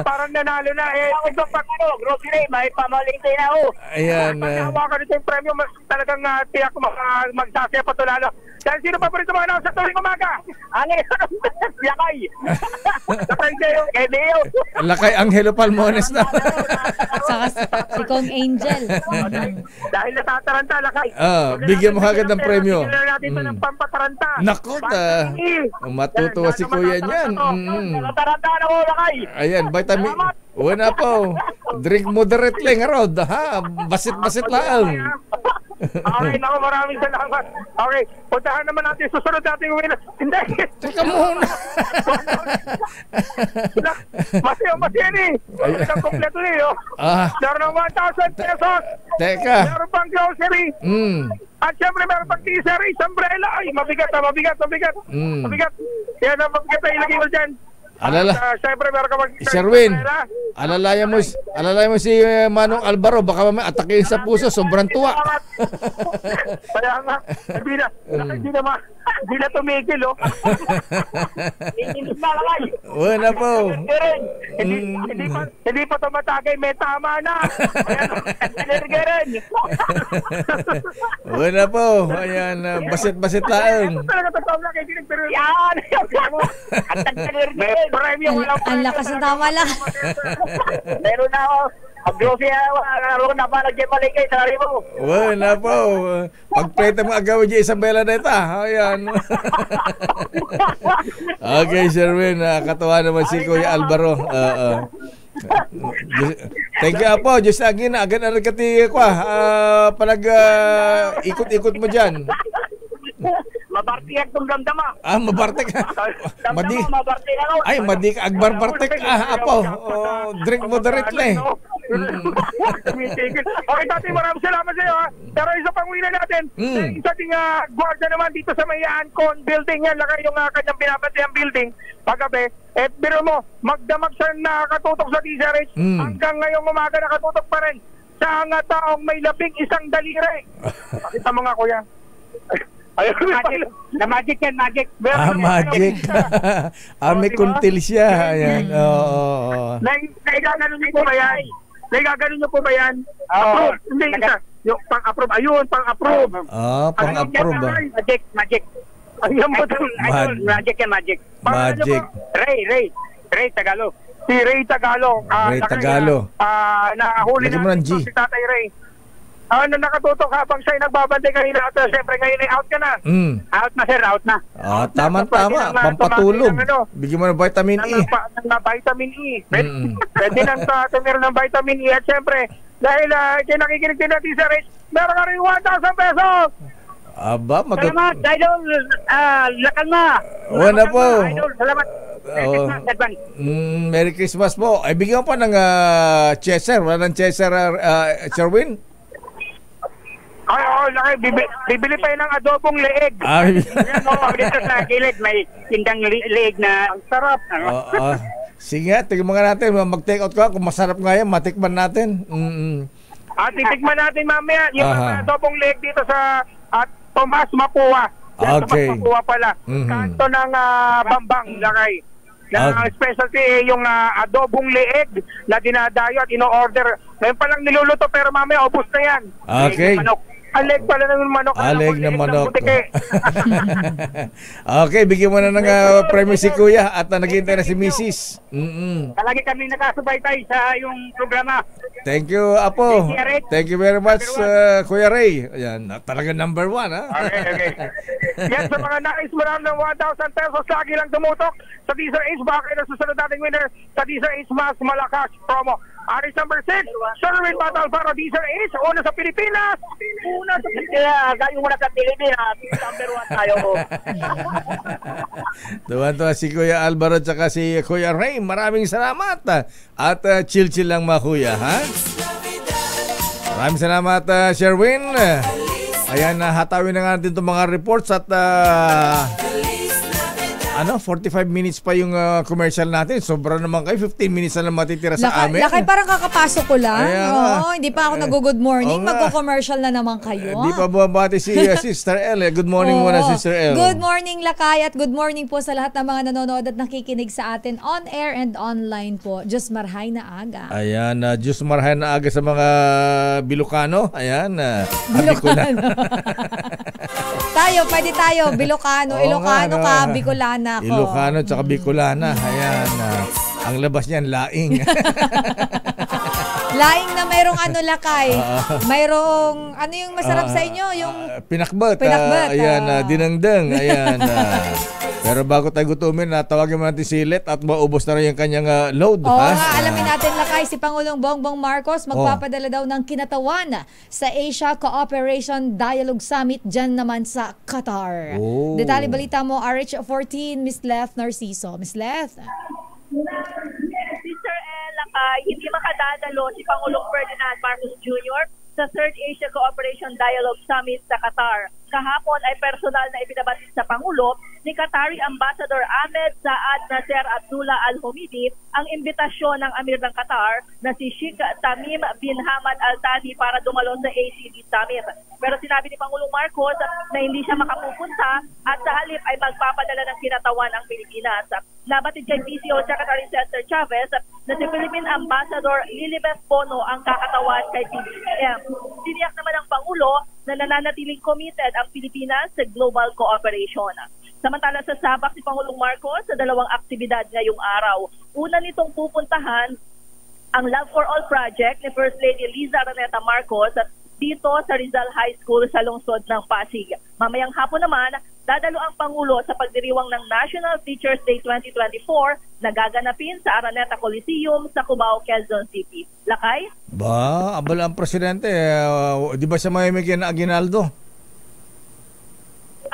Speaker 12: Parang nanalo na eh.
Speaker 13: Ito pag grocery, may pamalingkay na ako.
Speaker 2: Ayan.
Speaker 12: Pag-hawa ka nito yung premyo, talagang tiyak magsasaya pa ito lalo. Dahil sino pa po rin mga sa tuwing umaga?
Speaker 13: Ang Lakay.
Speaker 12: Kasi
Speaker 13: Kay Leo.
Speaker 2: Lakay Angelo Palmones na.
Speaker 9: Saka si Kong Angel.
Speaker 12: Dahil natataranta, Lakay.
Speaker 2: Bigyan mo agad ng premyo.
Speaker 12: Bigyan natin ito ng pampataranta.
Speaker 2: Naku, matutuwa si Kuya niyan.
Speaker 13: Natataranta na mo, Lakay.
Speaker 2: Ayan, vitamin. Una po. Drink moderately nga rod. Ha? Basit-basit lang.
Speaker 12: Okay, naku, maraming salamat. Okay, puntahan naman natin susunod natin winner. Hindi.
Speaker 2: Teka muna.
Speaker 12: Masaya ni. Ang kompleto niyo. Meron ng 1,000 pesos.
Speaker 2: Teka.
Speaker 12: Meron pang grocery. At syempre meron pang t-shirt, umbrella. Ay, mabigat. Mabigat. Yan ang mabigat na ilagay mo dyan. Syempre meron ka
Speaker 2: Sherwin, alalayan mo si Manong Alvaro, baka mamaya atakin sa puso, sobrang tuwa.
Speaker 12: Kaya nga, hindi na tumigil, oh.
Speaker 2: Wala po.
Speaker 12: Hindi pa tumatagay, may tama na.
Speaker 2: Wala po. Ayan, basit-basit lang.
Speaker 13: Yan.
Speaker 9: Ang lakas ng tama lang.
Speaker 13: Meron na ako. Pag-grocery ako na pa nagjepaligay sa rin mo.
Speaker 2: Wala po. Pagpleta mo agawin niya Isabela na ito. Ayan. Okay, Sherwin. Katawa naman si Kuya Alvaro. Thank you po. Diyos lagi na. Agad na nagkati ko. Panag ikot-ikot mo dyan.
Speaker 13: Mabartik itong damdama.
Speaker 2: Mabartik. Madik agbar-bartik. Apo. Drink moderately.
Speaker 12: Okay, Tati, maraming salamat sa iyo. Pero isa pang winner natin, isa ting guardia naman dito sa may Ancon building. Yan, lakay yung kanyang binabantayan building. Paggabi, biro mo, magdamag siya nakatutok sa DZRH. Hanggang ngayong umaga nakatutok pa rin sa taong may 11 daliri. Pakita mo nga, kuya.
Speaker 13: Na magic yan, magic.
Speaker 2: Magic. May kuntil siya. Ayan.
Speaker 12: Naigaganon niyo po ba yan? Naigaganon niyo po ba yan? Approve. Hindi, isa. Yung pang-approve. Ayun, pang-approve.
Speaker 2: Pang-approve.
Speaker 13: Magic.
Speaker 12: Ayan ba ito?
Speaker 13: Magic yan, magic.
Speaker 2: Magic.
Speaker 13: Ray Tagalog.
Speaker 12: Si Ray Tagalog.
Speaker 2: Ray Tagalog.
Speaker 12: Nahuli na si Tatay Ray. Nakatutok habang siya'y nagbabantay kanina at siyempre ngayon ay out ka na.
Speaker 13: Out na, sir, out na.
Speaker 2: Tama. Pampatulog. Bigyan mo ng vitamin E.
Speaker 12: Vitamin E. Pwede nang tumira ng vitamin E. At siyempre, dahil kayo nakikinig din natin sa race, meron ka rin 1,000 pesos.
Speaker 13: Salamat, Idol. Lakal na.
Speaker 2: Wala po.
Speaker 13: Idol, salamat.
Speaker 2: Merry Christmas po. Ay, bigyan pa ng chaser. Wala ng chaser, Sherwin?
Speaker 12: Laki. Bibili pa yun ng adobong leeg.
Speaker 13: Dito sa gilid, may tindang leeg na ang sarap.
Speaker 2: Sige nga, tignan nga natin. Mag-take out ka. Kung masarap nga yan, matikman natin.
Speaker 12: Titikman natin mamaya yung adobong leeg dito sa Tomas Mapua.
Speaker 2: Okay.
Speaker 12: Tomas Mapua pala. Kanto ng Bambang, Lakay. Na specialty yung adobong leeg na dinadayo at ino-order. Ngayon pa lang niluluto pero mamaya ubos na yan.
Speaker 2: Okay.
Speaker 12: Aleg pala ng manok.
Speaker 2: Aleg na manok. Okay, bigyan mo na ng premyo si Kuya at naghihintay na si Mrs.
Speaker 13: Palagi kami nakasubaybay sa yung programa.
Speaker 2: Thank you, Apo. Thank you very much, Kuya Ray. Ayan, talaga number 1, ha?
Speaker 12: Okay. Yan, sa mga nais mo ng 1,000 pesos, lagi lang tumutok sa DZRH. Baka kayo na susunod nating winner sa DZRH Mas Malakas promo. Aris number 6, Sherwin Battle para DZRH. Una sa Pilipinas.
Speaker 13: Galing muna sa Pilipinas. Number 1 tayo.
Speaker 2: Tuwan-tuwa si Kuya Alvaro at si Kuya Ray. Maraming salamat. At chill-chill lang mga kuya, ha? Maraming salamat, Sherwin. Ayan, hatawin na nga natin itong mga reports at 45 minutes pa yung commercial natin. Sobra naman kayo. 15 minutes na lang matitira sa amin.
Speaker 9: Lakay, parang kakapasok ko lang. Hindi pa ako nag-good morning. Magko-commercial na naman kayo.
Speaker 2: Hindi pa bumabati si Sister El. Good morning muna, Sister El.
Speaker 9: Good morning, Lakay. At good morning po sa lahat ng mga nanonood at nakikinig sa atin on air and online po. Diyos marhay na aga.
Speaker 2: Ayan, Diyos marhay na aga sa mga Bilocano. Ayan.
Speaker 9: Bilocano. Pwede tayo. Bilocano, Ilocano ka, Bicolana.
Speaker 2: Ilocano at saka Bicolana. Ayan. Ang labas niyan, laing.
Speaker 9: Laing na mayroong ano lakay. Mayroong, ano yung masarap sa inyo? Yung
Speaker 2: pinakbat.
Speaker 9: Pinakbat.
Speaker 2: Ayan, dinengdeng. Ayan. Pero bago tayo gutumin, tawagin mo natin si Let at maubos na rin yung kanyang load.
Speaker 9: Alamin natin lakay, si Pangulong Bongbong Marcos magpapadala daw ng kinatawan sa Asia Cooperation Dialogue Summit dyan naman sa Qatar. Detalye balita mo, RH14, Miss Leth Narciso. Miss Leth.
Speaker 14: Sister hindi makadadalo si Pangulong Ferdinand Marcos Jr. sa Third Asia Cooperation Dialogue Summit sa Qatar. Kahapon ay personal na ibinabatid sa Pangulo ni Qatari Ambassador Ahmed Saad Nasser Abdullah Al-Humidi ang imbitasyon ng Amir ng Qatar na si Sheikh Tamim bin Hamad Al Thani para dumalo sa ACD Summit. Pero sinabi ni Pangulong Marcos na hindi siya makapupunta at sa halip ay magpapadala ng kinatawan ang Pilipinas. Nabatid kay PCO Secretary Cesar Chavez na si Philippine Ambassador Lilibeth Bono ang kakatawan kay PBBM. Tiniyak naman ng Pangulo na nananatiling committed ang Pilipinas sa global cooperation. Samantala sa sabak si Pangulong Marcos sa dalawang aktibidad ngayong araw. Una nitong pupuntahan ang Love for All project ni First Lady Liza Araneta Marcos dito sa Rizal High School sa lungsod ng Pasig. Mamayang hapon naman, dadalo ang Pangulo sa pagdiriwang ng National Teachers Day 2024 na gaganapin sa Araneta Coliseum sa Cubao, Quezon City. Lakay?
Speaker 2: Abala ang presidente. Di ba siya may aginaldo?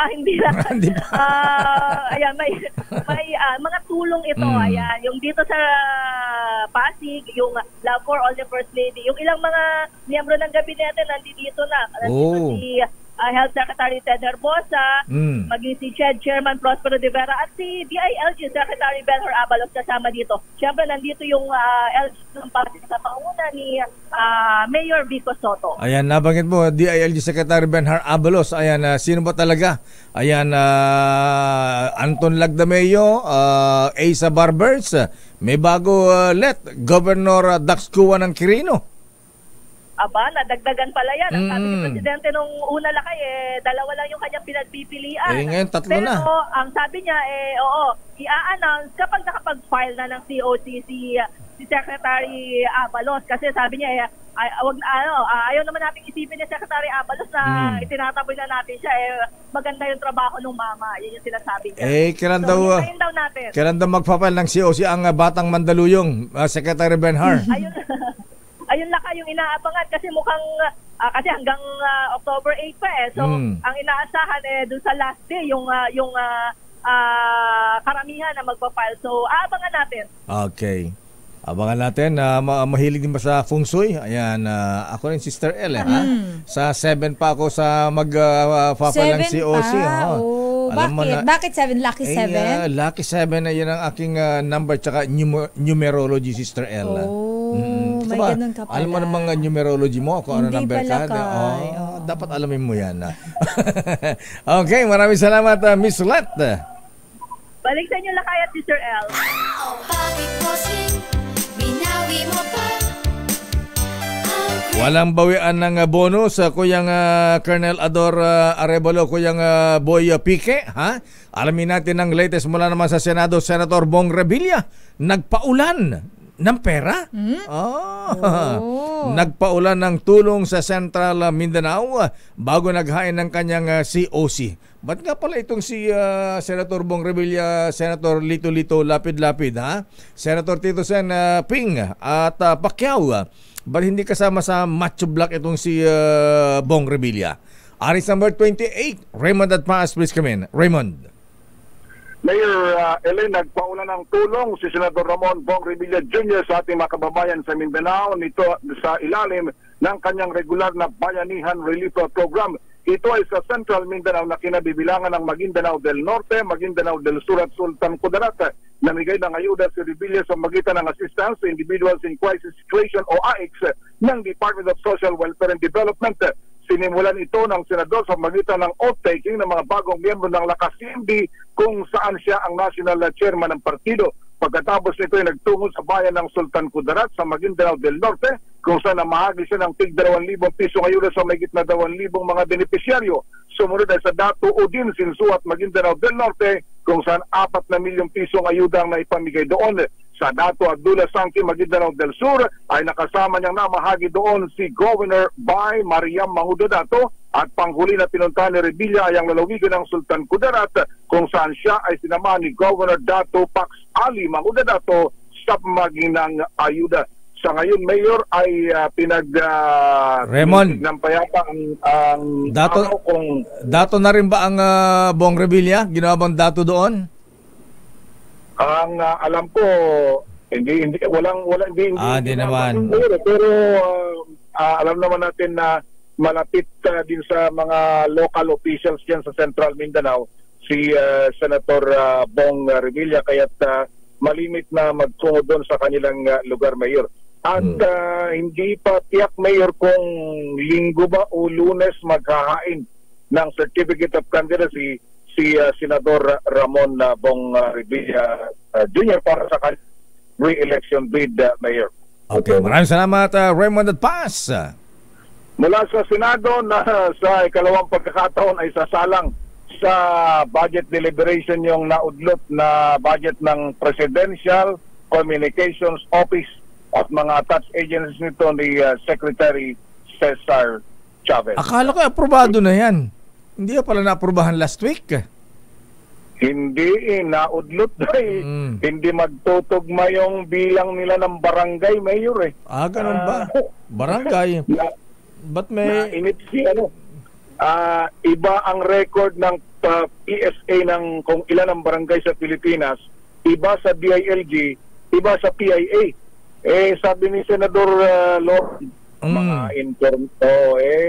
Speaker 14: Hindi lang. Ayan, may mga tulong ito. Ayan, yung dito sa Pasig, yung Love for All the First Lady, yung ilang mga miyembro ng gabinete nandito na. Nandito si Health Secretary Ted Herbosa, maging si Chairman Prospero de Vera at si DILG Secretary Benhur Abalos kasama dito. Siyempre nandito yung LG ng Pasig sa panguna ni Mayor Vico Soto.
Speaker 2: Ayan, nabanggit mo DILG Secretary Benhur Abalos. Ayan, sino ba talaga? Ayan, Anton Lagdameo, Asa Barbers, may bago Governor Dax Cua ng Quirino.
Speaker 14: Nadagdagan pala yan. Ang sabi ni Presidente nung una lakay, dalawa lang yung kanyang pinagpipilian.
Speaker 2: Ngayon, tatlo na.
Speaker 14: Pero ang sabi niya, i-a-announce kapag nakapag-file na ng COC si Secretary Abalos. Kasi sabi niya, ayaw naman natin isipin ni Secretary Abalos na itinataboy na natin siya. Maganda yung trabaho ng mama. Yan yung sinasabi niya.
Speaker 2: Kailan daw magpa-file ng COC ang Batang Mandaluyong, Secretary Benhur?
Speaker 14: Ayun laka yung inaabangan kasi mukhang kasi hanggang October 8 pa So ang inaasahan dun sa last day yung karamihan na magpa-file. So aabangan natin. Okay.
Speaker 2: Abangan natin. Mahilig din ba sa feng shui? Ayan, ako rin Sister L. Sa 7 pa ako sa mag-file ng COC.
Speaker 9: Bakit 7? Lucky 7?
Speaker 2: Lucky 7 na yun ang aking number tsaka numerology, Sister L.
Speaker 9: May ganun ka pala.
Speaker 2: Alam mo namang numerology mo kung ano number ka.
Speaker 9: Dapat
Speaker 2: alamin mo yan. Okay, maraming salamat, Miss Let.
Speaker 14: Balik sa inyo lakay at Sister L.
Speaker 2: Walang bawian ng bonus, Kuyang Colonel Ador Arevalo, Kuyang Boy Pique. Alamin natin ang latest mula naman sa Senado, Senator Bong Revilla. Nagpaulan ng pera? Nagpaulan ng tulong sa Central Mindanao bago naghain ng kanyang COC. Ba't nga pala itong si Senator Bong Revilla, Senator Lito-Lito, Lapid-Lapid, Senator Tito Sen Ping at Pacquiao, ba't hindi kasama sa macho block itong si Bong Revilla? Aris number 28, Raymond at Paas, please come in. Raymond.
Speaker 15: Mayor Ellen, nagpauna ng tulong si Senador Ramon Bong Revilla Jr. sa ating mga kababayan sa Mindanao nito sa ilalim ng kanyang regular na Bayanihan Relief Program. Ito ay sa Central Mindanao na kinabibilangan ng Maguindanao del Norte, Maguindanao del Sur at Sultan Kudarat. Namigay ng ayuda si Revilla sa magitan ng Assistance to Individuals in Crisis Situation o AICS ng Department of Social Welfare and Development. Sinimulan ito ng senador sa magitan ng oath-taking ng mga bagong miyembro ng Lakas CMD kung saan siya ang national chairman ng partido. Pagkatapos nito ay nagtungo sa bayan ng Sultan Kudarat sa Maguindanao del Norte kung saan namahagi siya ng tig 2,000 pisong ayuda sa mahigit na 2,000 mga benepisyaryo. Sumunod ay sa Dato Udin, Sinsu at Maguindanao del Norte kung saan 4 na milyong pisong ayuda ang naipamigay doon. sa Dato Abdullah Sangki, Maguindanao del Sur, ay nakasama niyang namahagi doon si Governor Bay Mariam Mangudo Dato, at panghuli na pinuntahan ni Revilla ay ang lalawigan ng Sultan Kudarat, kung saan siya ay sinama ni Governor Dato Pax Ali Mangudo Dato sa pamagitan ng ayuda. Sa ngayon, Mayor, ay
Speaker 2: Raymond,
Speaker 15: ng payapa ang
Speaker 2: dato na rin ba ang Bong Revilla? Ginawa bang dato doon?
Speaker 15: Ang alam ko, hindi
Speaker 2: naman.
Speaker 15: Pero alam naman natin na malapit din sa mga local officials diyan sa Central Mindanao si Senator Bong Revilla, kaya't malimit na magtungo doon sa kanilang lugar, Mayor. At hindi pa tiyak, Mayor, kung linggo ba o Lunes maghahain ng Certificate of Candidacy si Senador Ramon Bong Revilla Jr. para sa re-election bid, Mayor.
Speaker 2: Okay, maraming salamat, Raymond at Paz.
Speaker 15: Mula sa Senado na sa ikalawang pagkakataon ay sasalang sa budget deliberation yung naudlot na budget ng Presidential Communications Office at mga attached agencies nito ni Secretary Cesar Chavez.
Speaker 2: Akala ko aprobado na yan. Hindi pala na-aprobahan last week.
Speaker 15: Hindi, naudlot dahil hindi magtutugma yung bilang nila ng barangay, Mayor.
Speaker 2: Ganun ba? Barangay? Ba't may...
Speaker 15: iba ang record ng PSA ng kung ilan ang barangay sa Pilipinas, iba sa DILG, iba sa PIA. Sabi ni Senador Lord, mga intern,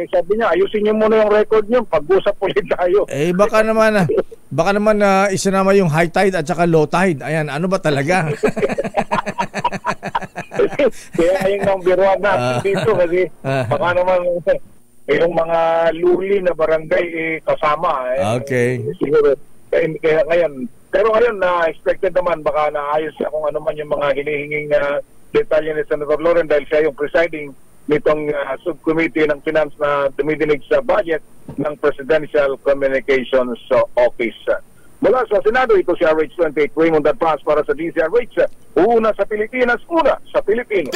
Speaker 15: sabi niya, ayusin niyo muna yung record niyo, pag-usap ulit tayo.
Speaker 2: Baka naman isinama yung high tide at saka low tide. Ayan, ano ba talaga?
Speaker 15: Kaya ayun ang biruan natin dito kasi baka naman yung mga luli na barangay kasama.
Speaker 2: Okay.
Speaker 15: Siguro, kaya ngayon, pero ngayon na-expected naman baka naayos kung ano man yung mga hinihinging detalye ni Senator Loren dahil siya yung presiding nitong subcommittee ng finance na dumidinig sa budget ng Presidential Communications Office. Mula sa Senado, ito si RH28 Raymond Advance para sa DZRH. Una sa Pilipinas, una sa Pilipino.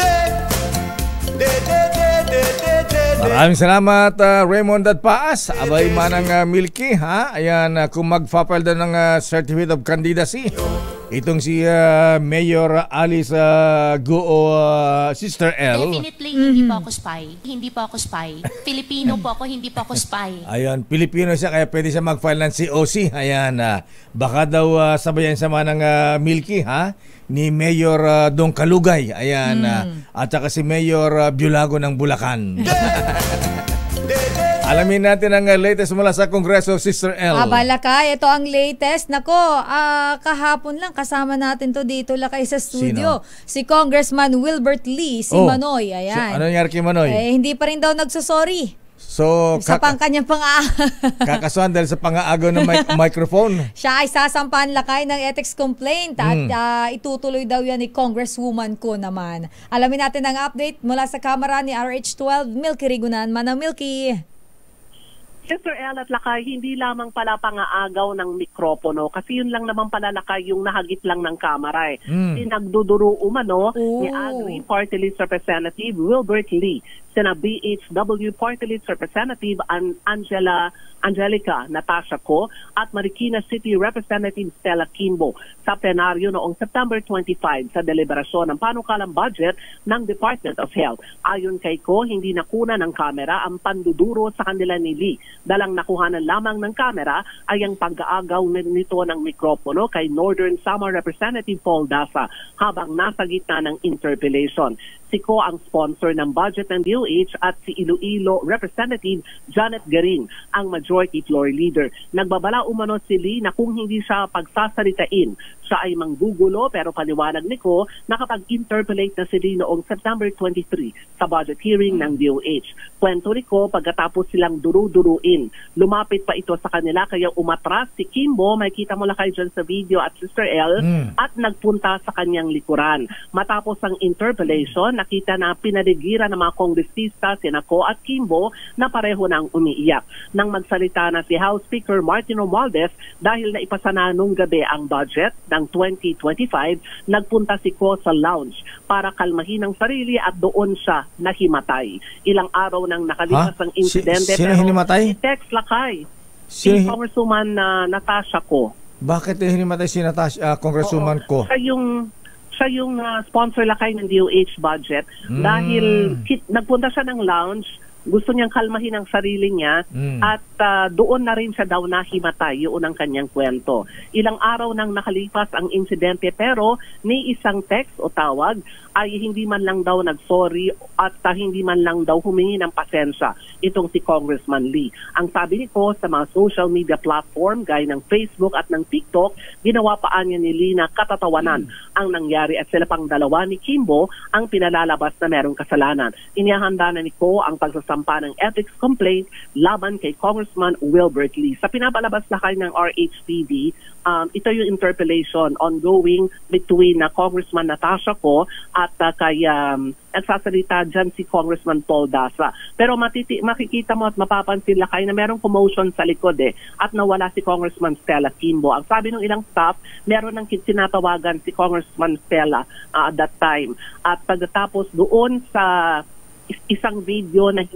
Speaker 2: Maraming salamat, Raymond at Paas. Abay manang Milky, ha? Ayan, kung mag-file daw ng Certificate of Candidacy, itong si Mayor Alice Guo, Sister L.
Speaker 16: Definitely, hindi po ako spy. Hindi po ako spy. Filipino po ako, hindi po ako spy.
Speaker 2: Ayan, Pilipino siya, kaya pwede siya mag-file ng COC. Ayan, baka daw sabayan sa manang Milky, ha? Ni Mayor Dong Kalugay. Ayan, at saka si Mayor Biolago ng Bulacan. Alamin natin ang latest mula sa Kongreso, Sister L.
Speaker 9: Lakay, ito ang latest. Nako, kahapon lang kasama natin to dito lakay sa studio.
Speaker 2: Sino?
Speaker 9: Si Congressman Wilbert Lee, si Manoy. Ayan.
Speaker 2: Ano nangyari kay Manoy?
Speaker 9: Hindi pa rin daw nagsosorry.
Speaker 2: So,
Speaker 9: sa kanyang
Speaker 2: kakasuhan dahil sa pang-aagaw ng microphone.
Speaker 9: Siya ay sasampahan lakay ng ethics complaint at itutuloy daw yan ni Congresswoman ko naman. Alamin natin ang update mula sa kamera ni RH12, Milky Rigunan. Manang Milky.
Speaker 17: Sister L at Lakay, hindi lamang pala pangaagaw ng mikropono kasi yun lang naman pala Lakay yung nahagip lang ng kamera eh. Nagduduro umano ni Agri Party List Representative Wilbert Lee, Sena BHW Party List Representative Angelica Natasha Co at Marikina City Representative Stella Kimbo sa plenaryo noong September 25 sa deliberasyon ng panukalang budget ng Department of Health. Ayon kay Co, hindi nakuna ng kamera ang panduduro sa kanila ni Lee. Dalang nakuhanan lamang ng kamera ay ang pag-aagaw nito ng mikropono kay Northern Samar Representative Paul Daza habang nasa gitna ng interpellation. Si Co ang sponsor ng budget ng DOH at si Iloilo Representative Janet Garing ang majority floor leader. Nagbabala umano si Lee na kung hindi siya pagsasalitain, siya ay manggugulo pero paliwanag ni Co nakapag-interpellate na si Lee noong September 23 sa budget hearing ng DOH. Kwento ni Co, pagkatapos silang duru-duruin, lumapit pa ito sa kanila kaya umatras si Kimbo, may kita mo lang kayo dyan sa video at Sister L, at nagpunta sa kanyang likuran. Matapos ang interpellation, nakita na pinaligiran ng mga congressman kongresista sina Ko at Kimbo na pareho nang umiiyak. Nang magsalita na si House Speaker Martin Romualdez dahil naipasa na nung gabi ang budget ng 2025, nagpunta si Ko sa lounge para kalmahin ang sarili at doon siya nahimatay. Ilang araw nang nakalipas ang insidente.
Speaker 2: Sino hinimatay?
Speaker 17: Si Tex Lakay. Si Congresswoman Natasha Ko.
Speaker 2: Bakit hinimatay si Natasha, Congresswoman Ko?
Speaker 17: Siya yung sponsor Lakay ng DOH budget dahil nagpunta siya ng lounge, gusto niyang kalmahin ang sarili niya at doon na rin siya daw nahimatay, yun ang kanyang kwento. Ilang araw nang nakalipas ang insidente pero ni isang text o tawag ay hindi man lang daw nag-sorry at hindi man lang daw humingi ng pasensya itong si Congressman Lee. Ang sabi ni Ko sa mga social media platform gaya ng Facebook at ng TikTok, ginawa pa niya ni Lee na katatawanan ang nangyari at sila pang dalawa ni Kimbo ang pinalalabas na merong kasalanan. Inihanda na ni Ko ang pagsasampa ng ethics complaint laban kay Congressman Wilbert Lee. Sa pinapalabas na kayo ng RHPD, ito yung interpellation ongoing between Congressman Natasha Ko at kay nagsasalita dyan si Congressman Paul Daza. Pero makikita mo at mapapansin lang kayo na merong commotion sa likod at nawala si Congressman Stella Kimbo. Ang sabi ng ilang staff, meron ng sinatawagan si Congressman Stella at that time. At pagkatapos doon sa isang video na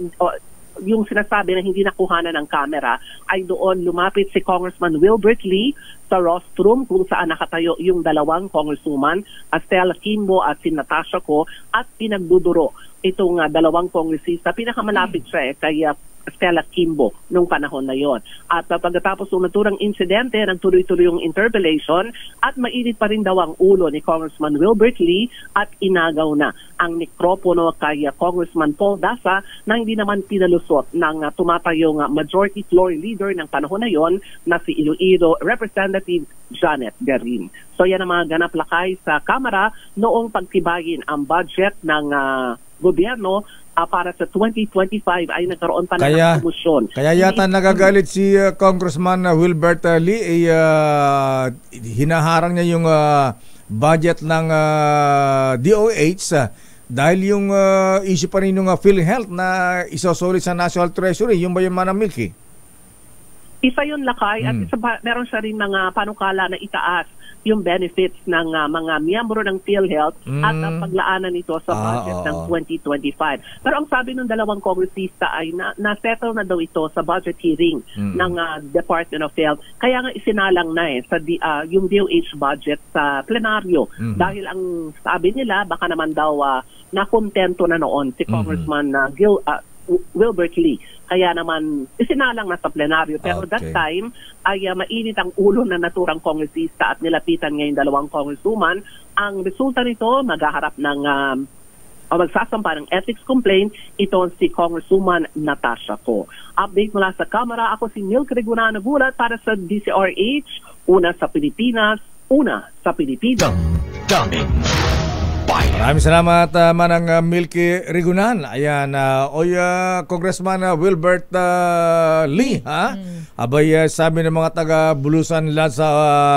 Speaker 17: yung sinasabi na hindi nakuhanan ng camera, ay doon lumapit si Congressman Wilbert Lee sa rostrum kung saan nakatayo yung dalawang congresswoman, Stella Kimbo at si Natasha Ko, at pinagduduro itong dalawang kongresista. Pinakamalapit siya kay Stella Kimbo nung panahon na yon. At pagkatapos ng naturang insidente, nagtuloy-tuloy yung interpellation at mainit pa rin daw ang ulo ni Congressman Wilbert Lee at inagaw na ang mikropono kay Congressman Paul Daza na hindi naman pinalusot ng tumatayong majority floor leader ng panahon na yon na si Iloilo Representative Janet Garin. So yan ang mga ganap lakay sa Kamara noong pagtibayin ang budget ng gobyerno para sa 2025 ay nagkaroon pa ng promotion.
Speaker 2: Kaya yata nagagalit si Congressman Wilbert Lee, hinaharang niya yung budget ng DOH dahil yung issue pa rin yung PhilHealth na isosolid sa National Treasury. Yung ba yung Manang Milky?
Speaker 17: Isa yun lakay at meron siya rin mga panukala na itaas yung benefits ng mga miyembro ng PhilHealth at ang paglaanan nito sa budget ng 2025. Pero ang sabi ng dalawang kongresista ay na-settle na daw ito sa budget hearing ng Department of Health. Kaya nga isinalang na sa yung DOH budget sa plenaryo. Dahil ang sabi nila baka naman daw nakontento na noon si Congressman Wilbert Lee. Kaya naman isinalang na sa plenaryo. Pero that time ay mainit ang ulo na naturang kongresista at nilapitan ngayon dalawang congresswoman. Ang resulta nito, maghaharap ng magsasampa ng ethics complaint, ito si Congresswoman Natasha Ko. Update mula sa Kamara, ako si Milk Reguna nagulat para sa DCRH, una sa Pilipinas, una sa Pilipinas.
Speaker 2: Maraming salamat Manang Milky Rigunan. Ayan, Congressman Wilbert Lee, abay sabi ng mga taga-Bulusan Lansa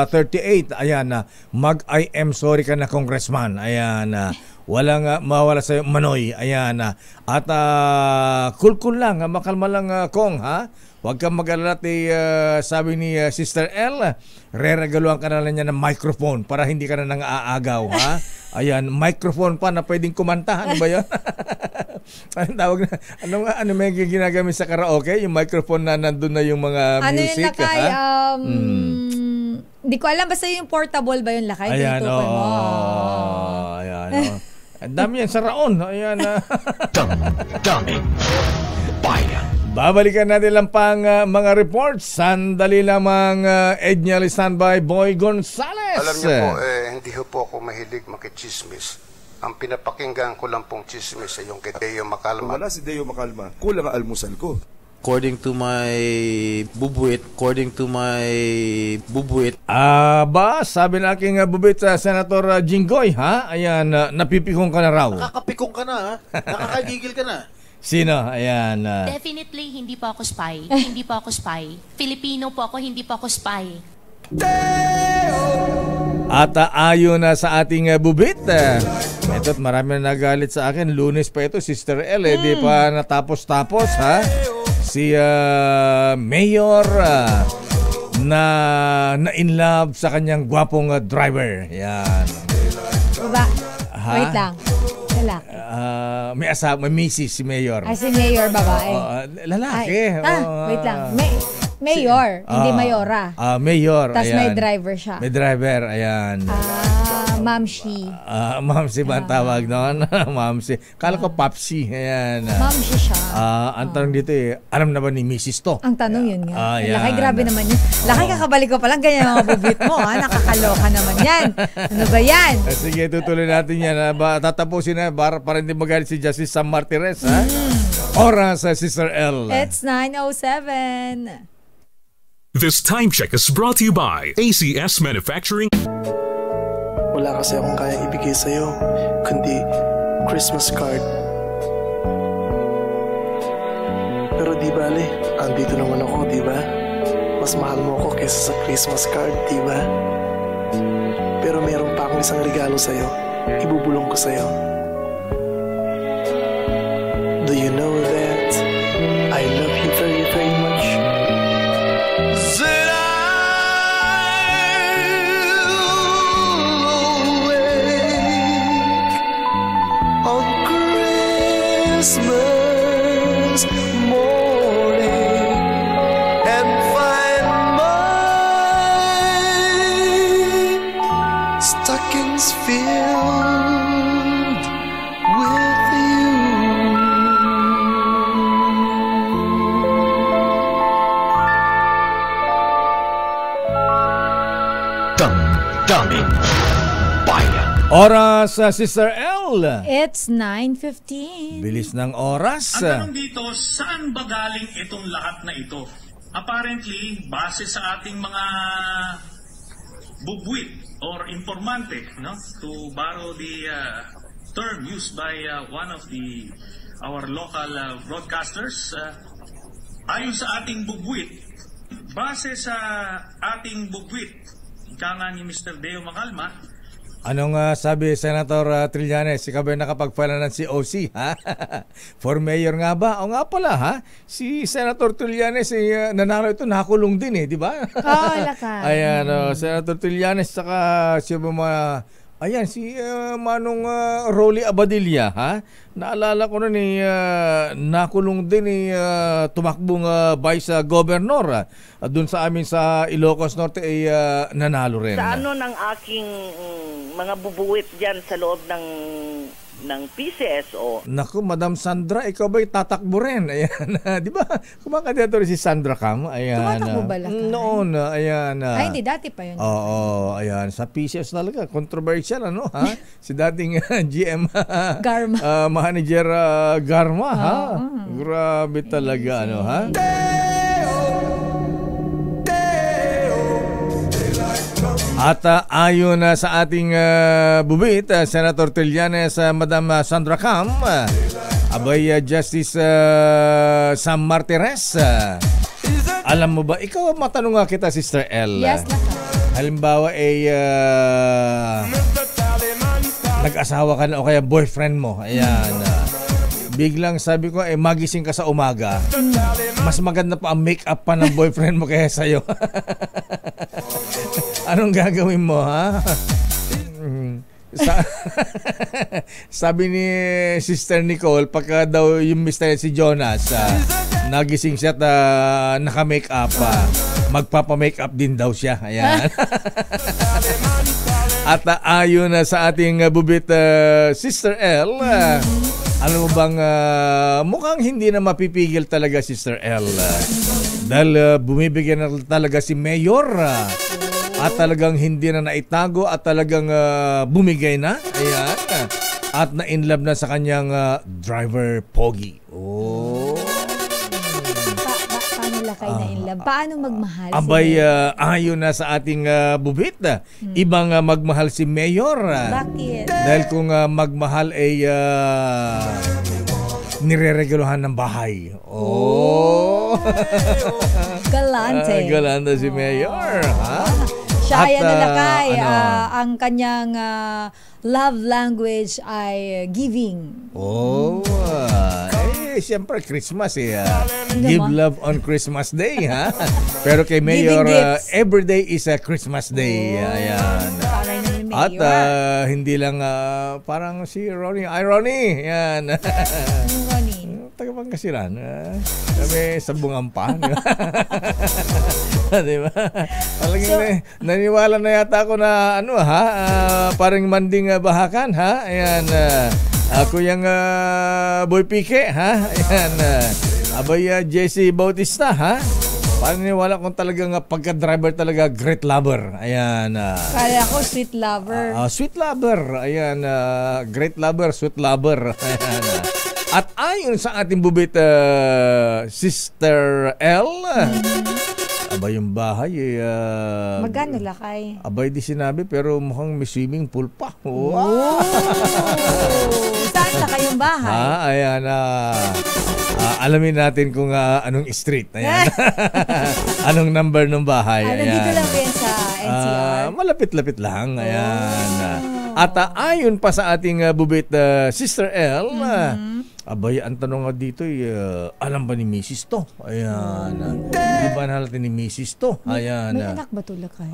Speaker 2: 38, ayan, mag-I am sorry ka na Congressman. Ayan, walang mawala sa'yo manoy. Ayan, at cool lang, makalma lang Kong, Huwag kang mag-alala, sabi ni Sister L, re-regaluhan ka na lang niya ng microphone para hindi ka na nang aagaw, Ayan, microphone pa na pwedeng kumanta. Ano ba yun? Tawag na, ano may ginagamit sa karaoke? Yung microphone na nandun na yung mga music.
Speaker 9: Ano yun, Lakay? Di ko alam, basta yung portable ba yun, Lakay?
Speaker 2: Ayan, ayan. Ang dami yan sa raon. Ayan. Dami. Bayan. Babalikan natin lang pang mga reports. Sandali lamang, Edniel standby, Boy Gonzales.
Speaker 18: Alam niyo po, hindi po ako mahilig makichismis. Ang pinapakinggan ko lang pong chismis ay yung kay Deo Macalma.
Speaker 19: Wala si Deo Macalma. Kulang ang almusal ko.
Speaker 20: According to my bubuit.
Speaker 2: Sabi na aking bubuit sa Senator Jinggoy, Ayan, napipikong ka na raw.
Speaker 20: Nakakapikong ka na, Nakakagigil ka na.
Speaker 2: Sino? Ayan.
Speaker 16: Definitely, hindi po ako spy. Hindi po ako spy. Filipino po ako, hindi po ako spy.
Speaker 2: At ayon na sa ating bubit, Ito't marami na nagalit sa akin. Lunes pa ito, Sister L. Di pa natapos-tapos, ha? Si Mayor na in love sa kanyang gwapong driver. Yan.
Speaker 9: Wait lang.
Speaker 2: May asawa, may misis si Mayor.
Speaker 9: Si Mayor babae.
Speaker 2: Lalaki.
Speaker 9: Wait lang. Mayor, hindi Mayora.
Speaker 2: Mayor.
Speaker 9: Tapos may driver siya.
Speaker 2: May driver, ayan.
Speaker 9: Mamshi.
Speaker 2: Mamshi ba ang tawag noon? Mamshi. Kala ko Papsi. Ayan.
Speaker 9: Mamshi siya.
Speaker 2: Ang tanong dito alam na ba ni Mrs. to?
Speaker 9: Ang tanong yun nga.
Speaker 2: Ayan.
Speaker 9: Lakay, grabe naman yun. Lakay, kakabalik ko palang ganyan mga bubit mo. Nakakaloka naman yan. Ano ba yan?
Speaker 2: Sige, tutuloy natin yan. Tatapusin na para hindi magalit si Justice Sam Martires. Oras, Sister L.
Speaker 9: It's 9:07.
Speaker 21: This time check is brought to you by ACS Manufacturing.
Speaker 22: Wala kasi akong kayang ibigay sa'yo, kundi Christmas card. Pero di bale, andito naman ako, di ba? Mas mahal mo ako kaysa sa Christmas card, di ba? Pero meron pa akong isang regalo sa'yo, ibubulong ko sa'yo. Do you know that I love you very, very much?
Speaker 23: Christmas morning and find my stockings filled with you.
Speaker 1: Damdamin Bayan.
Speaker 2: Oras, Sister L.
Speaker 9: It's 9:15.
Speaker 2: Bilis ng oras.
Speaker 24: Ang tanong dito, saan ba galing itong lahat na ito? Apparently, base sa ating mga bugwit or informante, no? To borrow the term used by one of our local broadcasters, ayon sa ating bugwit, base sa ating bugwit, ika nga ni Mr. Deo Macalma,
Speaker 2: anong sabi Senator Trillanes? Ikaw ba nakapag-file na ng COC? Ha? For mayor nga ba? O nga pala, ha? Si Senator Trillanes nanalo ito, nakakulong din di ba?
Speaker 9: Lakay.
Speaker 2: Ayan, Senator Trillanes saka siya ba ayan, si Manong Rolly Abadilla, ha? Naalala ko na nakulong din tumakbong Vice Governor doon sa amin sa Ilocos Norte nanalo rin.
Speaker 25: Sa ano ng aking mga bubuwit dyan sa loob ng PCSO.
Speaker 2: Naku, Madam Sandra, ikaw ba'y tatakbo rin? Ayan, di ba? Kumakandidato rin si Sandra Cam. Ayan.
Speaker 9: Tumatakbo ba Lakay?
Speaker 2: Noon, ayan.
Speaker 9: Ay, hindi, dati pa yun.
Speaker 2: Oo, ayan. Sa PCS talaga, controversial, ano, ha? Si dating GM
Speaker 9: Garma.
Speaker 2: Manager Garma, ha? Grabe talaga, ano, ha? At ayon sa ating bubit, Senator Trillanes, Madam Sandra Cam, abay Justice Sam Martires, alam mo ba, ikaw matanong nga kita, Sister L.
Speaker 9: Yes,
Speaker 2: halimbawa nag-asawa ka na o kaya boyfriend mo, ayan, biglang sabi ko, magising ka sa umaga, mas maganda pa ang make-up pa ng boyfriend mo kaya sa'yo. Anong gagawin mo, ha? Sabi ni Sister Nicole, pagka daw yung mister si Jonas, nagising siya at naka-make-up, magpapa-make-up din daw siya. Ayan. At ayon sa ating bubit, Sister L, alam mo bang mukhang hindi na mapipigil talaga, Sister L, dahil bumibigyan na talaga si Mayor at talagang hindi na naitago at talagang bumigay na. Ayan. At na-inlove na sa kanyang driver, Pogi. Oh.
Speaker 9: Paano Lakay na inlove? Paano magmahal?
Speaker 2: Abay, ayon na sa ating bubit, ibang magmahal si Mayor.
Speaker 9: Bakit?
Speaker 2: Dahil kung magmahal ay nirereguluhan ng bahay. Oh.
Speaker 9: Galante.
Speaker 2: Galante si Mayor. Ha?
Speaker 9: Siya ay
Speaker 2: At,
Speaker 9: Lakay,
Speaker 2: ano?
Speaker 9: ang kanyang love language ay giving.
Speaker 2: Siyempre Christmas eh.
Speaker 9: Ano
Speaker 2: Give
Speaker 9: naman?
Speaker 2: love on Christmas Day, ha? Pero kay Mayor,
Speaker 9: Giving gifts.
Speaker 2: every day is a Christmas Day. Ayan.
Speaker 9: Aray na ni Mayor.
Speaker 2: At hindi lang parang si Ronnie. Ay, Ronnie! Yan.
Speaker 9: Ronnie?
Speaker 2: Taga-Pangasinan. Kami sa Bungampan. Diba? Talagang naniwala na yata ako na parang manding bahakan, ha? Ayan. Ako yung Boy Pique, ha? Ayan. Abay Jesse Bautista, ha? Paniniwala kong talagang pagka-driver talaga great lover. Ayan.
Speaker 9: Kaya ako sweet lover.
Speaker 2: Sweet lover. Ayan. Great lover, sweet lover. Ayan. At ayon sa ating bubit Sister L, abay yung bahay
Speaker 9: Magkano Lakay?
Speaker 2: abay di sinabi pero mukhang may swimming pool pa.
Speaker 9: Wow! Saan na kayong bahay?
Speaker 2: Ayan. Alamin natin kung anong street. Ayan. Anong number ng bahay.
Speaker 9: Nandito lang ba yan sa NCR?
Speaker 2: Malapit-lapit lang. Ayan. At ayon pa sa ating bubit Sister L, abay, ang tanong nga dito alam ba ni Mrs. to? Ayan. Di ba natin ni Mrs. to? Ayan.
Speaker 9: May anak ba to Lakay?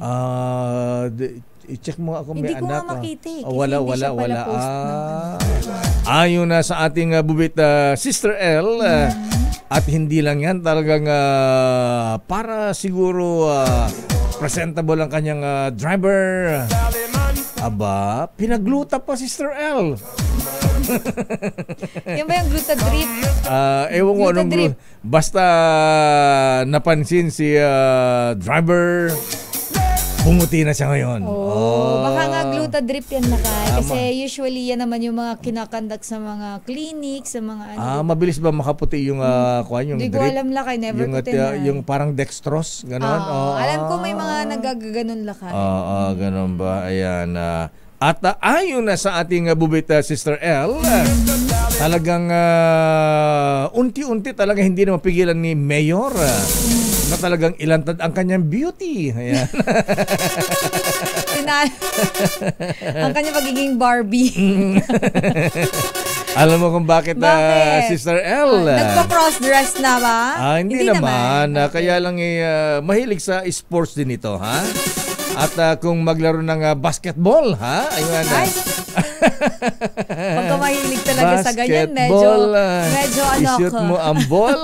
Speaker 2: I-check mo ako may
Speaker 9: Hindi ko
Speaker 2: anak.
Speaker 9: nga makita eh. Kasi
Speaker 2: Wala.
Speaker 9: hindi siya pala post
Speaker 2: Ayon na sa ating bubit Sister L, at hindi lang yan talagang para siguro presentable ang kanyang driver. Aba, pinagluta pa Sister L.
Speaker 9: Yan ba yung glutadrip?
Speaker 2: Ewan ko anong basta napansin si driver, pumuti na siya ngayon.
Speaker 9: Baka nga glutadrip yan Lakay. Kasi usually yan naman yung mga kinakandak sa mga clinic, sa mga
Speaker 2: mabilis ba makaputi yung yung
Speaker 9: Hindi ko
Speaker 2: drip?
Speaker 9: alam Lakay, never ko tinry.
Speaker 2: Yung parang dextrose, gano'n?
Speaker 9: Alam ko may mga nagagaganon Lakay.
Speaker 2: Gano'n ba? Ayan. At ayon na sa ating bubit Sister L, talagang unti-unti talaga hindi na mapigilan ni Mayor na talagang ilantad ang kanyang beauty. Ayan.
Speaker 9: Ang kanyang pagiging Barbie.
Speaker 2: Alam mo kung bakit? Sister L?
Speaker 9: Nagpa-cross-dress na ba?
Speaker 2: Hindi naman. Kaya lang mahilig sa sports din ito, ha? At kung maglaro ng basketball, ha? Ayun.
Speaker 9: Pagka mahilig talaga sa ganyan, medyo
Speaker 2: i-shoot mo ang ball.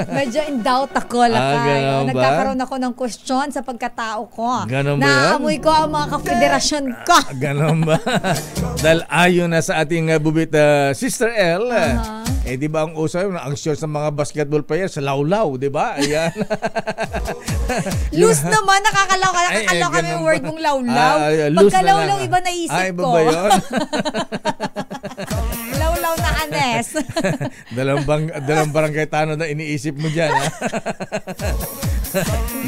Speaker 9: Medyo in doubt ako Lakay. Nagkakaroon ako ng question sa pagkatao ko.
Speaker 2: Ganon ba yan?
Speaker 9: Naamoy ko ang mga kafederasyon ko.
Speaker 2: Ganon ba? Dahil ayon na sa ating bubit Sister L, di ba ang uso ang shorts ng mga basketball players sa lawlaw, di ba? Ayan.
Speaker 9: Loose naman, nakakaloka kami yung word mong lawlaw. Pagkalawlaw, iba naisip ko.
Speaker 2: Iba ba yun?
Speaker 9: Lawlaw na anes.
Speaker 2: Dalawang barangay tanod na iniisip mo dyan, ha?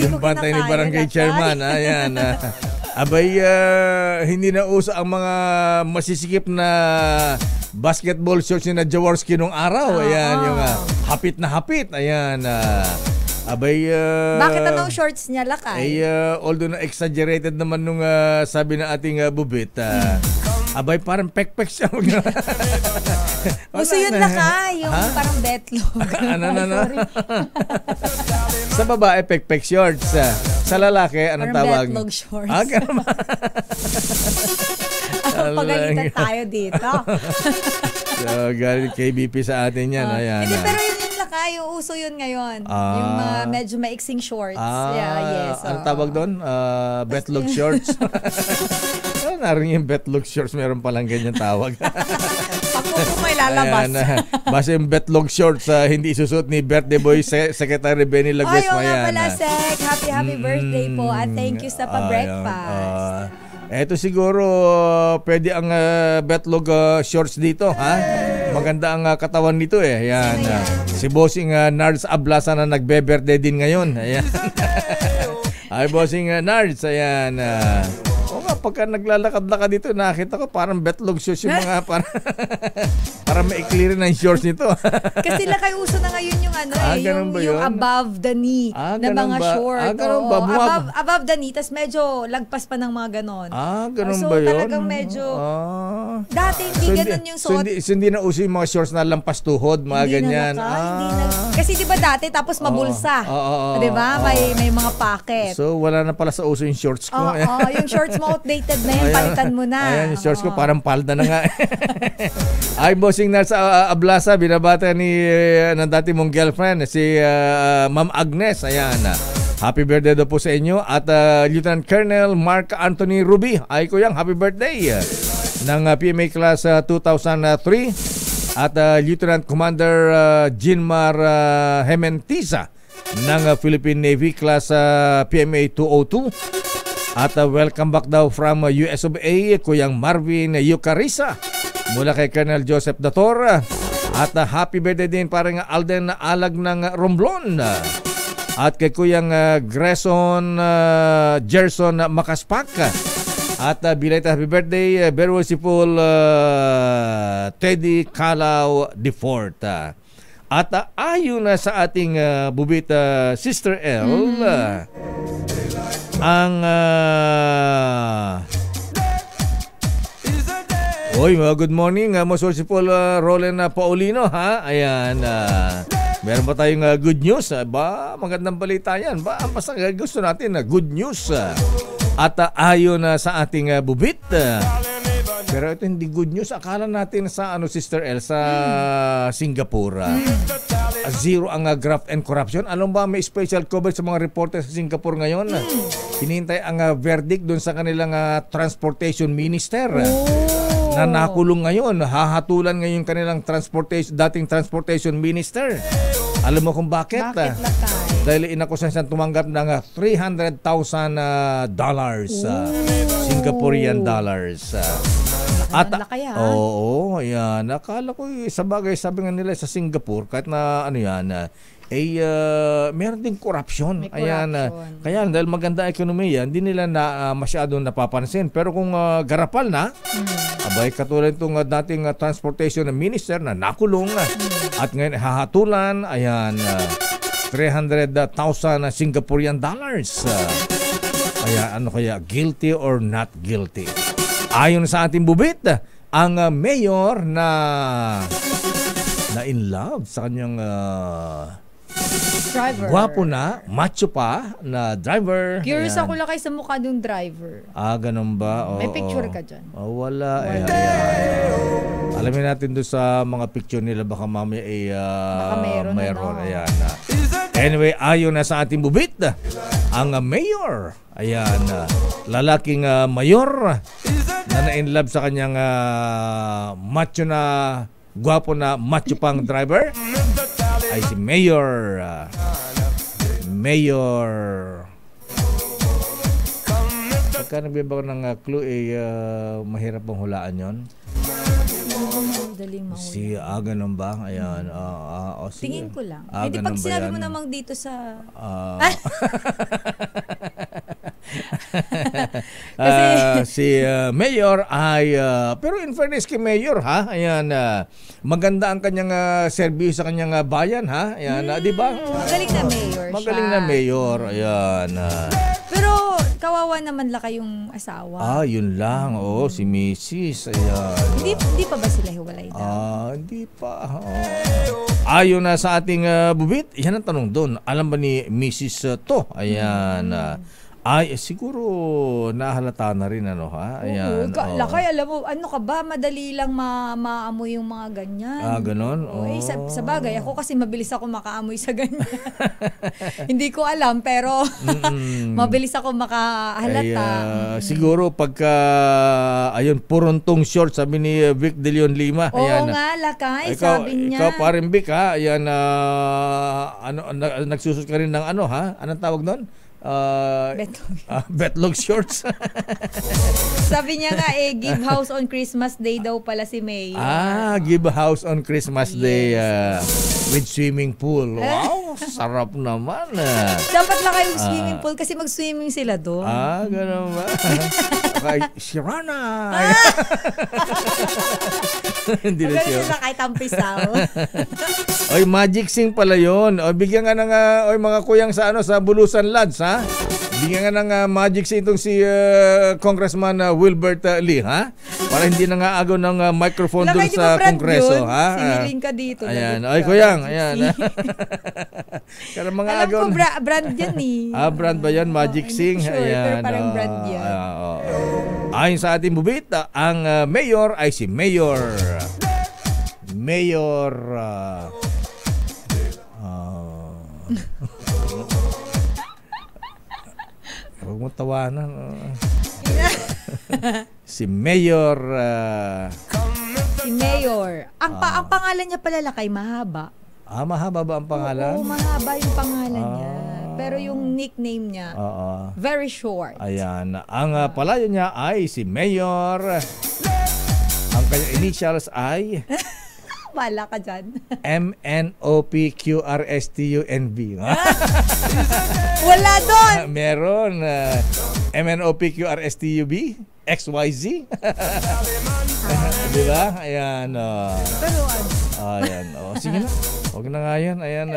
Speaker 2: Yung bantay ni barangay chairman, ayan. Abay, hindi na uso ang mga masisikip na basketball shorts ni na Jaworski nung araw. Ayan, yung hapit na hapit. Ayan. Abay,
Speaker 9: bakit anong shorts niya Lakay?
Speaker 2: Although na exaggerated naman nung sabi na ating bubit, abay parang pek-pek siya.
Speaker 9: Gusto yun Lakay, yung parang betlog.
Speaker 2: Sorry. Sa babae, pek-pek shorts. Sa lalaki, anong
Speaker 9: parang
Speaker 2: tawag?
Speaker 9: betlog shorts.
Speaker 2: Ganun.
Speaker 9: Pagalitan tayo dito.
Speaker 2: Galing KBP sa atin yan. Ayan.
Speaker 9: Hindi, pero yun Lakay, yung uso yun ngayon. Yung mga medyo maiksing shorts. Yes.
Speaker 2: Ang tawag doon? Betlog shorts. Naring yung betlog shorts, meron palang ganyan tawag.
Speaker 9: Kung may lalabas.
Speaker 2: Basta yung betlog shorts, hindi isusuot ni birthday boy Secretary Benny Laguesma.
Speaker 9: Ay, nga pala, Sek. Happy birthday po. At thank you sa pa-breakfast.
Speaker 2: Eto siguro pwede ang betlog shorts dito, ha? Maganda ang katawan nito eh. Ayan. Si Bossing Nards Ablasa na nagbe-birthday din ngayon. Ayan. Ay, Bossing Nards, ayan. pagka naglalakad-lakad dito, nakita ko parang betlog shoes yung mga para maikli rin ang shorts nito.
Speaker 9: Kasi lakay uso na ngayon yung yung above the knee na mga short.
Speaker 2: Ganun ba?
Speaker 9: Above the knee, tas medyo lagpas pa ng mga ganon.
Speaker 2: Ganun
Speaker 9: so,
Speaker 2: ba yun?
Speaker 9: Talagang medyo, dati hindi ganon yung suot.
Speaker 2: So, hindi na uso yung mga shorts na lampas tuhod, mga ganyan.
Speaker 9: Kasi di ba dati, tapos mabulsa. Di ba? May mga pocket.
Speaker 2: So, wala na pala sa uso yung shorts ko.
Speaker 9: Yung shorts mo outdated na yan, palitan mo na.
Speaker 2: Ayan, yung shorts ko parang palda na nga. Ay, bossing na sa Ablasa, binabata ng dati mong girlfriend, si Ma'am Agnes. Ayan. Happy birthday daw po sa inyo. At Lieutenant Colonel Mark Anthony Ruby. Ay, kuyang, happy birthday. Ng PMA Class 2003. At Lieutenant Commander Jinmar Hementiza ng Philippine Navy Class PMA 202. At welcome back daw from US of A, Kuyang Marvin Yucarisa mula kay Colonel Joseph Dator. At happy birthday din parang Alden Alag ng Romblon. At kay Kuyang Grayson Gerson Makaspak. At belated happy birthday, very worshipful Teddy Calao Defort. At ayon na sa ating bubit Sister L, ang good morning, most worshipful Roland Paulino, ha? Ayan, meron ba tayong good news? Magandang balita yan. Basta gusto natin good news. At ayon sa ating bubit, pero ito hindi good news. Akala natin sa Sister L, sa Singapore, zero ang graft and corruption. Alam ba, may special coverage sa mga reporters sa Singapore ngayon. Hinihintay ang verdict doon sa kanilang transportation minister. Na nakulong ngayon. Hahatulan ngayon kanilang dating transportation minister. Alam mo kung bakit? Dahil inakusan siyang tumanggap ng $300,000 Singaporean dollars. At ayan. Nakala ko sa bagay, sabi nga nila sa Singapore, kahit na meron ding corruption. Ayan. Kaya dahil maganda ekonomiya, hindi nila masyadong napapansin. Pero kung garapal na, katulad itong dating transportation minister na nakulong at ngayon hahatulan, ayan, $300,000 Singaporean dollars. Kaya guilty or not guilty? Ayon sa ating bubit, ang mayor na in love sa kanyang
Speaker 9: driver.
Speaker 2: Gwapo na, macho pa na driver.
Speaker 9: Curious ako lang kay sa mukha ng driver.
Speaker 2: Ganun ba?
Speaker 9: May picture ka dyan?
Speaker 2: Wala. Alamin natin doon sa mga picture nila, baka mamaya mayroon. Ayan. Anyway, ayon na sa ating bubit, ang mayor, ayan, lalaking mayor na in love sa kanyang macho na, gwapo na, macho pang driver ay si Mayor pagka nagbibigay ng clue mahirap bang hulaan yon? Si ganun ba? Ayan.
Speaker 9: Tingin ko lang. Hindi pag sinabi mo namang dito sa
Speaker 2: si Mayor ay pero in fairness kay Mayor, ha? Ayan, maganda ang kanyang serbisyo sa kanyang bayan, ha? Ayan, di ba?
Speaker 9: Magaling na Mayor siya.
Speaker 2: Magaling na Mayor. Ayan.
Speaker 9: Pero kawawa naman la kayong asawa.
Speaker 2: Yun lang. Si Mrs. Ayan.
Speaker 9: Hindi pa ba sila hiwalay daw?
Speaker 2: Hindi pa. Ayon na sa ating bubit, yan ang tanong doon. Alam ba ni Mrs. to? Ayan. Siguro nahalata na rin, ha? Ayan.
Speaker 9: Lakay, alam mo, ka ba? Madali lang maamoy yung mga ganyan.
Speaker 2: Ganon?
Speaker 9: Sa bagay, ako kasi mabilis ako makaamoy sa ganyan. Hindi ko alam, pero mabilis ako makahalata.
Speaker 2: Siguro pagka, puruntong short, sabi ni Vic De Leon Lima.
Speaker 9: Oo nga, lakay, sabi niya.
Speaker 2: Ikaw parin Vic, ha? Ayan, nagsusot ka rin ng ha? Anong tawag doon? Betlog shorts.
Speaker 9: Sabi niya nga give house on Christmas Day daw pala si May.
Speaker 2: Give house on Christmas Day with swimming pool. Wow, sarap naman.
Speaker 9: Dapat lang kayong swimming pool kasi mag-swimming sila doon.
Speaker 2: Ganun ba? Kay Shirana. Hindi na siya.
Speaker 9: Magaling kahit tampisaw.
Speaker 2: Oy, Magic Sing pala yun. O, bigyan nga ng mga kuyang sa Bulusan Lads, ha? Bigyan nga ng Magic Sing itong si Congressman Wilbert Lee, ha? Para hindi na nga agaw ng microphone doon sa Kongreso, ha?
Speaker 9: Siniling ka dito.
Speaker 2: Ayan. Oy, kuyang. Ayan. Kaya mga
Speaker 9: alam
Speaker 2: agaw.
Speaker 9: ko brand yan eh.
Speaker 2: Brand ba yan? Magic Sing?
Speaker 9: Sure,
Speaker 2: ayan.
Speaker 9: pero parang brand yan.
Speaker 2: Ayon sa ating bubit, ang mayor ay si Mayor huwag mo tawanan. Si Mayor
Speaker 9: ang pangalan niya pala Lakay mahaba.
Speaker 2: Mahaba ba ang pangalan?
Speaker 9: Oo, mahaba yung pangalan niya. Pero yung nickname niya, very short.
Speaker 2: Ayan. Ang palayo niya ay si Mayor. Ang kanyang initials ay
Speaker 9: wala ka dyan.
Speaker 2: MNOPQRSTUNV.
Speaker 9: Wala doon.
Speaker 2: Meron. MNOPQRSTUB XYZ. Diba? Ayan. Ayan. Sige na. Huwag na nga yan. Ayan.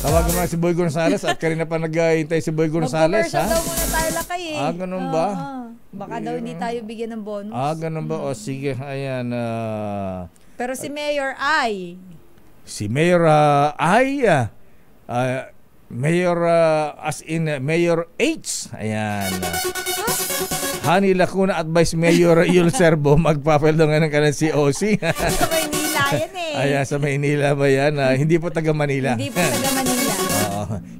Speaker 2: Tawagan mo na si Boy Gonzales at kanina pa nag-hintay si Boy Gonzales.
Speaker 9: Mag-commercial daw muna tayo Lakay eh.
Speaker 2: Ganun ba?
Speaker 9: Baka daw hindi tayo bigyan ng bonus.
Speaker 2: Ganun ba? Sige. Ayan.
Speaker 9: Pero si Mayor ay?
Speaker 2: Si Mayor Mayor as in Mayor H. Ayan. Hani Lacuna at Vice Mayor Yul Serbo magpapel daw ng kanang COC.
Speaker 9: Sa Maynila yan eh.
Speaker 2: Ayan, sa Maynila ba yan? Hindi po taga Manila.
Speaker 9: Hindi po taga Manila.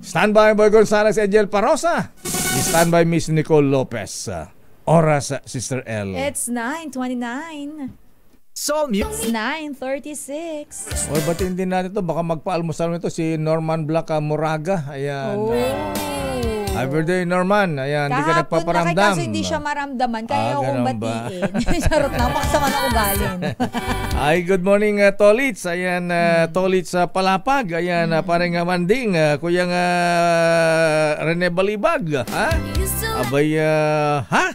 Speaker 2: Stand by Boy Gonzales, Angel Parosa. Stand by Miss Nicole Lopez. Oras, Sister L.
Speaker 9: It's 9:29.
Speaker 2: Soul
Speaker 9: Music. 9:36.
Speaker 2: Oy, batiin din natin to. Baka magpa-almusal nito si Norman Black Moraga. Ayan. Happy birthday, Norman. Ayan, hindi ka nagpaparamdam.
Speaker 9: Kasi hindi siya maramdaman. Kaya akong batiin. Charot na, makasama na ugalin.
Speaker 2: Ay, good morning, Tolits. Ayan, Tolits Palapag. Ayan, parang Manding. Kuyang Rene Balibag. Ha? Abay, ha?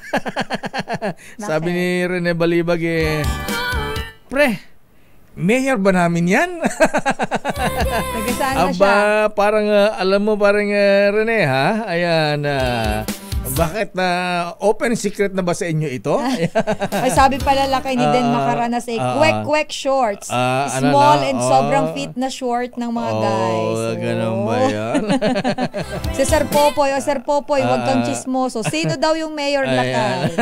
Speaker 2: Sabi ni Rene Balibag pre, mayor ba namin yan?
Speaker 9: Nagasaan na siya.
Speaker 2: Parang, alam mo, parang Rene, ha? Ayan, bakit open secret na ba sa inyo ito?
Speaker 9: Ay, sabi pala Lakay ni Den Macaranas kwek shorts. Small and sobrang fit na short ng mga guys.
Speaker 2: Ganun ba yan?
Speaker 9: Si Sir Popoy, Sir Popoy, huwag kang chismoso. Sino daw yung mayor Lakay?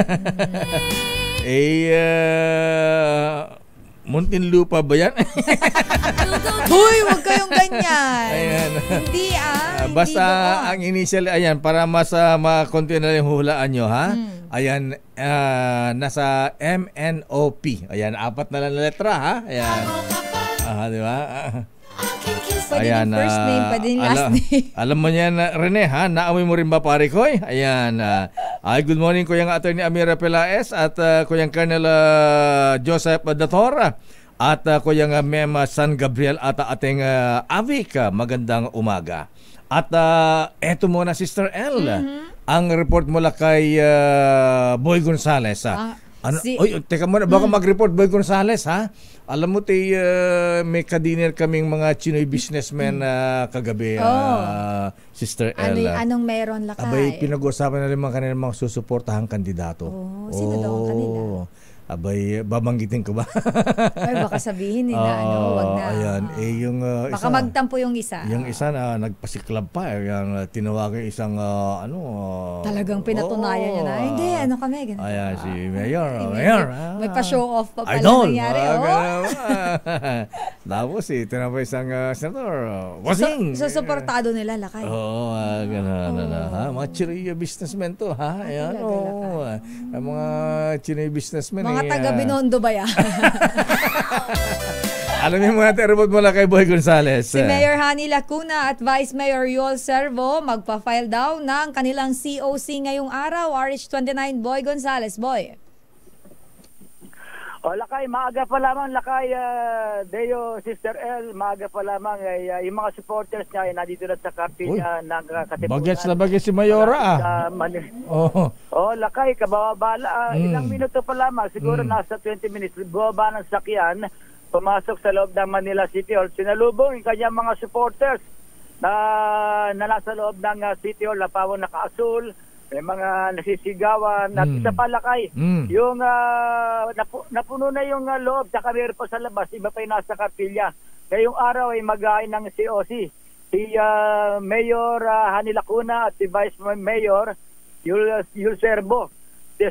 Speaker 2: Muntinlupa ba yan?
Speaker 9: Huy, huwag kayong ganyan.
Speaker 2: Ayan.
Speaker 9: Hindi
Speaker 2: basta ang initial, ayan, para mas makonti na yung hulaan nyo, ha? Ayan, nasa MNOP. Ayan, 4 na lang letra, ha? Ayan. Di ba?
Speaker 9: Pwede yung first name, pwede yung last name.
Speaker 2: Alam mo yan, Rene, ha? Naamoy mo rin ba, pare ko? Ayan. Good morning, Kuyang Atty. Amira Pelaez at Kuyang Colonel Joseph Dator at Kuyang Mem San Gabriel at ating Avik. Magandang umaga. At eto muna, Sister L. Ang report mula kay Boy Gonzales. Teka muna, baka mag-report Boy Gonzales, ha? Alam mo, may kadiner kaming mga Chinoy businessmen kagabi, Sister L.
Speaker 9: Anong meron Lakay?
Speaker 2: Abay, pinag-uusapan na rin mga kanilang mga susuportahang kandidato.
Speaker 9: Sino daw ang kanila?
Speaker 2: Abay, babanggitin ko ba?
Speaker 9: Ay, baka sabihin nila, wag na.
Speaker 2: Ayan, yung
Speaker 9: baka
Speaker 2: isa,
Speaker 9: magtampo yung isa.
Speaker 2: Yung isa na nagpasiklab pa, yung tinawagan isang,
Speaker 9: talagang pinatunayan niya na, hindi, kami, ganito.
Speaker 2: Ayan, si Mayor. Mayor.
Speaker 9: May pa-show off pa pala nangyari.
Speaker 2: Tapos, tinapay isang senator, Wasing.
Speaker 9: Susuportado nila, Lakay.
Speaker 2: Gano'n. Mga Chinoy businessmen to, ha? Ayan, mga Chinoy businessmen.
Speaker 9: Mga taga Binondo ba yan?
Speaker 2: Alamin mo natin, report mula kay Boy Gonzales.
Speaker 9: Si Mayor Hani Lacuna at Vice Mayor Yul Servo magpa-file daw ng kanilang COC ngayong araw. RH29, Boy Gonzales. Boy.
Speaker 13: O Lakay, maaga pa lamang Lakay, Deo, Sister L, maaga pa lamang yung mga supporters niya ay nandito na sa kapilya ng Katipunan.
Speaker 2: Bagets na bagets si Mayora
Speaker 13: Lakay, kababala, ilang minuto pa lamang, siguro nasa 20 minutes, bumaba ng sakyan, pumasok sa loob ng Manila City Hall, sinalubong yung kanyang mga supporters na nasa loob ng City Hall, na pawang naka-asul, may mga nasisigawan at isa pa Lakay, yung napuno na yung loob, saka meron pa sa labas, iba pa yung nasa kapilya. Ngayong araw ay mag-ain ng COC si Mayor Hani Lacuna at si Vice Mayor Yul Servo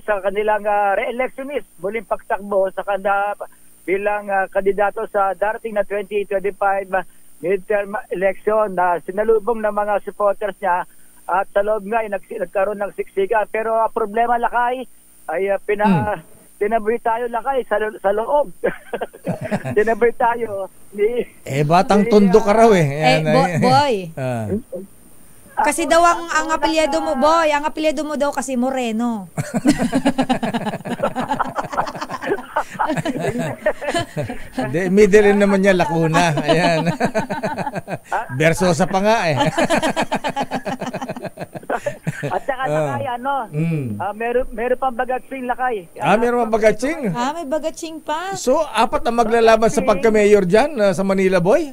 Speaker 13: sa kanilang re-electionist, muling pagtakbo sa kanda bilang kandidato sa darating na 2025 midterm election na sinalubong ng mga supporters niya. At sa loob nga ay nagkaroon ng siksikan. Pero problema Lakay ay tinaboy tayo Lakay sa loob. Tinaboy tayo ni
Speaker 2: batang tondo ka raw eh.
Speaker 9: Boy. Kasi daw ang apelyido mo, Boy, ang apelyido mo daw kasi Moreno.
Speaker 2: Middle naman niya Lacuna. Ayan. Versosa pa nga eh.
Speaker 13: At saka Lakay, meron pang bagatsing Lakay.
Speaker 2: Meron pang bagatsing?
Speaker 9: May bagatsing pa.
Speaker 2: So, apat na maglalaban sa pagka-mayor dyan sa Manila, Boy?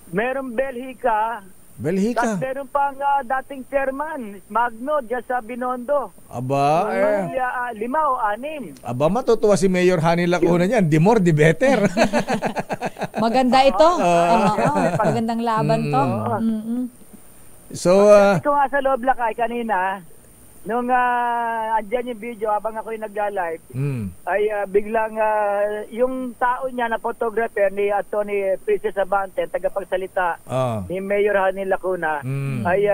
Speaker 13: Meron Belhica. At meron pang dating chairman, Magno, dyan sa Binondo.
Speaker 2: Aba,
Speaker 13: 5 o 6.
Speaker 2: Aba, matutuwa si Mayor Hani Lacuna niyan. The more, the better.
Speaker 9: Maganda ito. Magandang laban to.
Speaker 2: So,
Speaker 13: ito nga sa loob Lakay kanina, nung andyan yung video habang ako'y nagla-live, ay biglang yung tao niya na photographer ni Atty. Princess Abante, tagapagsalita ni Mayor Hani Lacuna, ay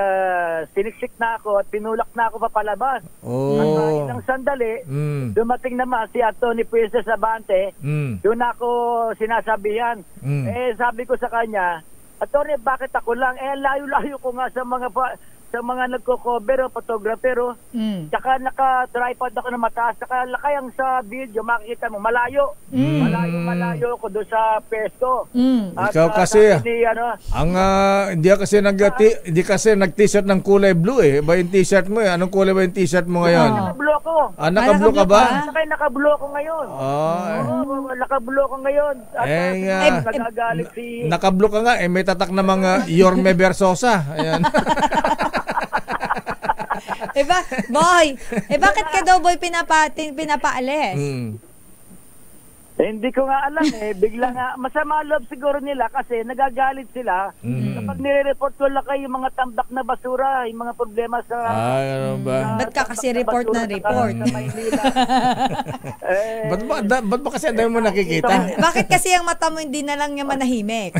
Speaker 13: siniksik na ako at pinulak na ako papalabas. At ng sandali, dumating naman si Atty. Princess Abante, doon ako sinasabihan. Sabi ko sa kanya, Atty., bakit ako lang? Layo-layo ko nga sa mga nagko-cover o photographer. Tsaka naka-tripod ako na mataas. Tsaka Lakay ang sa video, makikita mo, malayo. Malayo ko doon sa pesto.
Speaker 2: Ikaw kasi, hindi kasi nag-t-shirt ng kulay blue eh. Ba yung t-shirt mo eh? Anong kulay ba yung t-shirt mo ngayon?
Speaker 13: Naka-blue ako.
Speaker 2: Naka-blue ka ba?
Speaker 13: Naka-blue ako ngayon. Naka-blue ako ngayon. Nagagalit si...
Speaker 2: Naka-blue ka nga eh. May tatak na mga Yorme Versosa. Ayan.
Speaker 9: Boy, bakit ka daw Boy pinapaalis?
Speaker 13: Hindi ko nga alam bigla nga, masama loob siguro nila kasi nagagalit sila kapag nire-report ko Lakay yung mga tambak na basura, yung mga problema sa...
Speaker 2: ano ba?
Speaker 9: Ba't ka kasi report na report?
Speaker 2: Ba't ba kasi ang dami mo nakikita?
Speaker 9: Bakit kasi ang mata mo hindi na lang niya manahimik?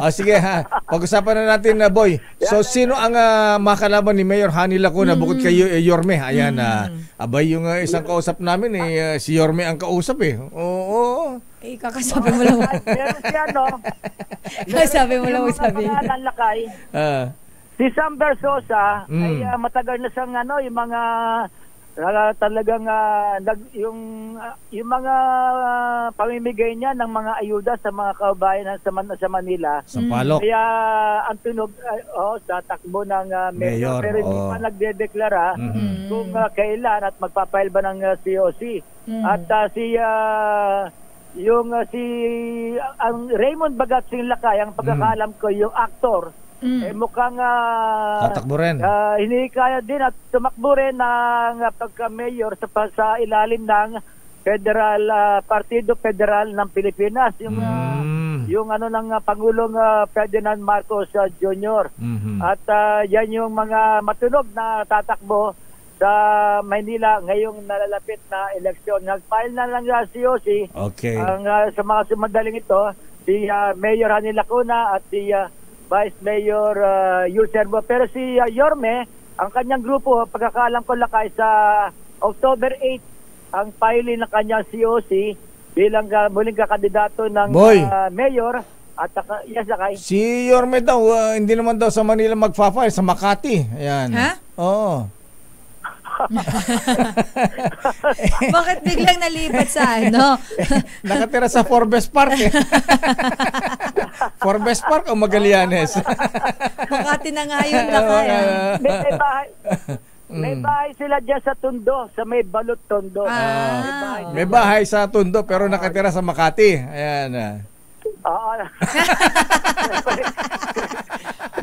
Speaker 2: Sige ha, pag-usapan na natin Boy. So sino ang makalaban ni Mayor Hani Lacuna bukod kay Yorme? Ayan, abay yung isang kausap namin si Yorme ang kausap eh. Oo.
Speaker 9: Kakasabi mo lang.
Speaker 13: Meron siya, no?
Speaker 9: Kakasabi mo lang sabi.
Speaker 13: Lakay. Si Sam Versosa ay matagal na siyang yung mga talagang yung mga pamimigay niya ng mga ayuda sa mga kababayan sa Manila.
Speaker 2: Sa Palok.
Speaker 13: Kaya ang tunog sa takbo ng mayor, pero hindi pa nagdedeklara kung kailan at magpapail ba ng COC. At ang Raymond Bagatsing Lakay, ang pagkakalam ko, yung actor, mukhang
Speaker 2: tatakbo rin.
Speaker 13: Hinikaya din at tumakbo rin ng pagka-mayor sa ilalim ng Partido Federal ng Pilipinas, yung ng Pangulong Ferdinand Marcos Jr. At yan yung mga matunog na tatakbo sa Maynila ngayong nalalapit na eleksyon. Nag-file na lang COC sa mga sumadaling ito, si Mayor Hani Lacuna at si Vice Mayor Yul Servo. Pero si Yorme, ang kanyang grupo, pagkakaalam ko Lakay, sa October 8 ang filing ng kanyang COC. bilang muling kakandidato ng mayor at yes, Lakay.
Speaker 2: Si Yorme daw, hindi naman daw sa Manila magfa-file, sa Makati. Ayan.
Speaker 9: Ha?
Speaker 2: Oo.
Speaker 9: Bakit biglang nalipat sa ano?
Speaker 2: Nakatira sa Forbes Park eh. Forbes Park o Magallanes?
Speaker 9: Makati na nga yun, Lakay.
Speaker 13: May bahay sila dyan sa Tondo, sa may Balot Tondo.
Speaker 2: May bahay sa Tondo pero nakatira sa Makati. Ayan.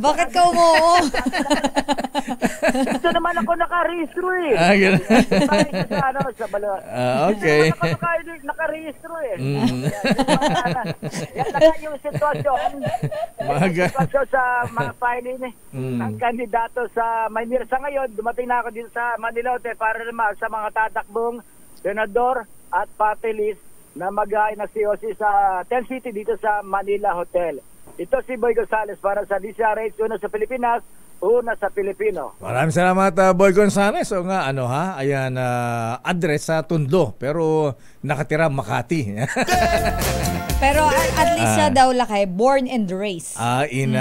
Speaker 9: Bakit ka umuo?
Speaker 13: Ito naman ako nakarehistro eh.
Speaker 2: Ganun.
Speaker 13: Sa Balot.
Speaker 2: Okay.
Speaker 13: Ito naman ako nakarehistro eh. Yan lang yung sitwasyon. Sitwasyon sa mga filing ng kandidato sa Maynila. Sa ngayon, dumating na ako dito sa Manila para naman sa mga tatakbong senador at party list na mag-aay na COC sa 10 City dito sa Manila Hotel. Ito si Boy Gonzales para sa DCRH, una sa Pilipinas, una sa Pilipino.
Speaker 2: Maraming salamat, Boy Gonzales. O nga, ayan, address sa Tondo, pero nakatira Makati.
Speaker 9: Pero at least siya daw, Lakay, born and raised.
Speaker 2: In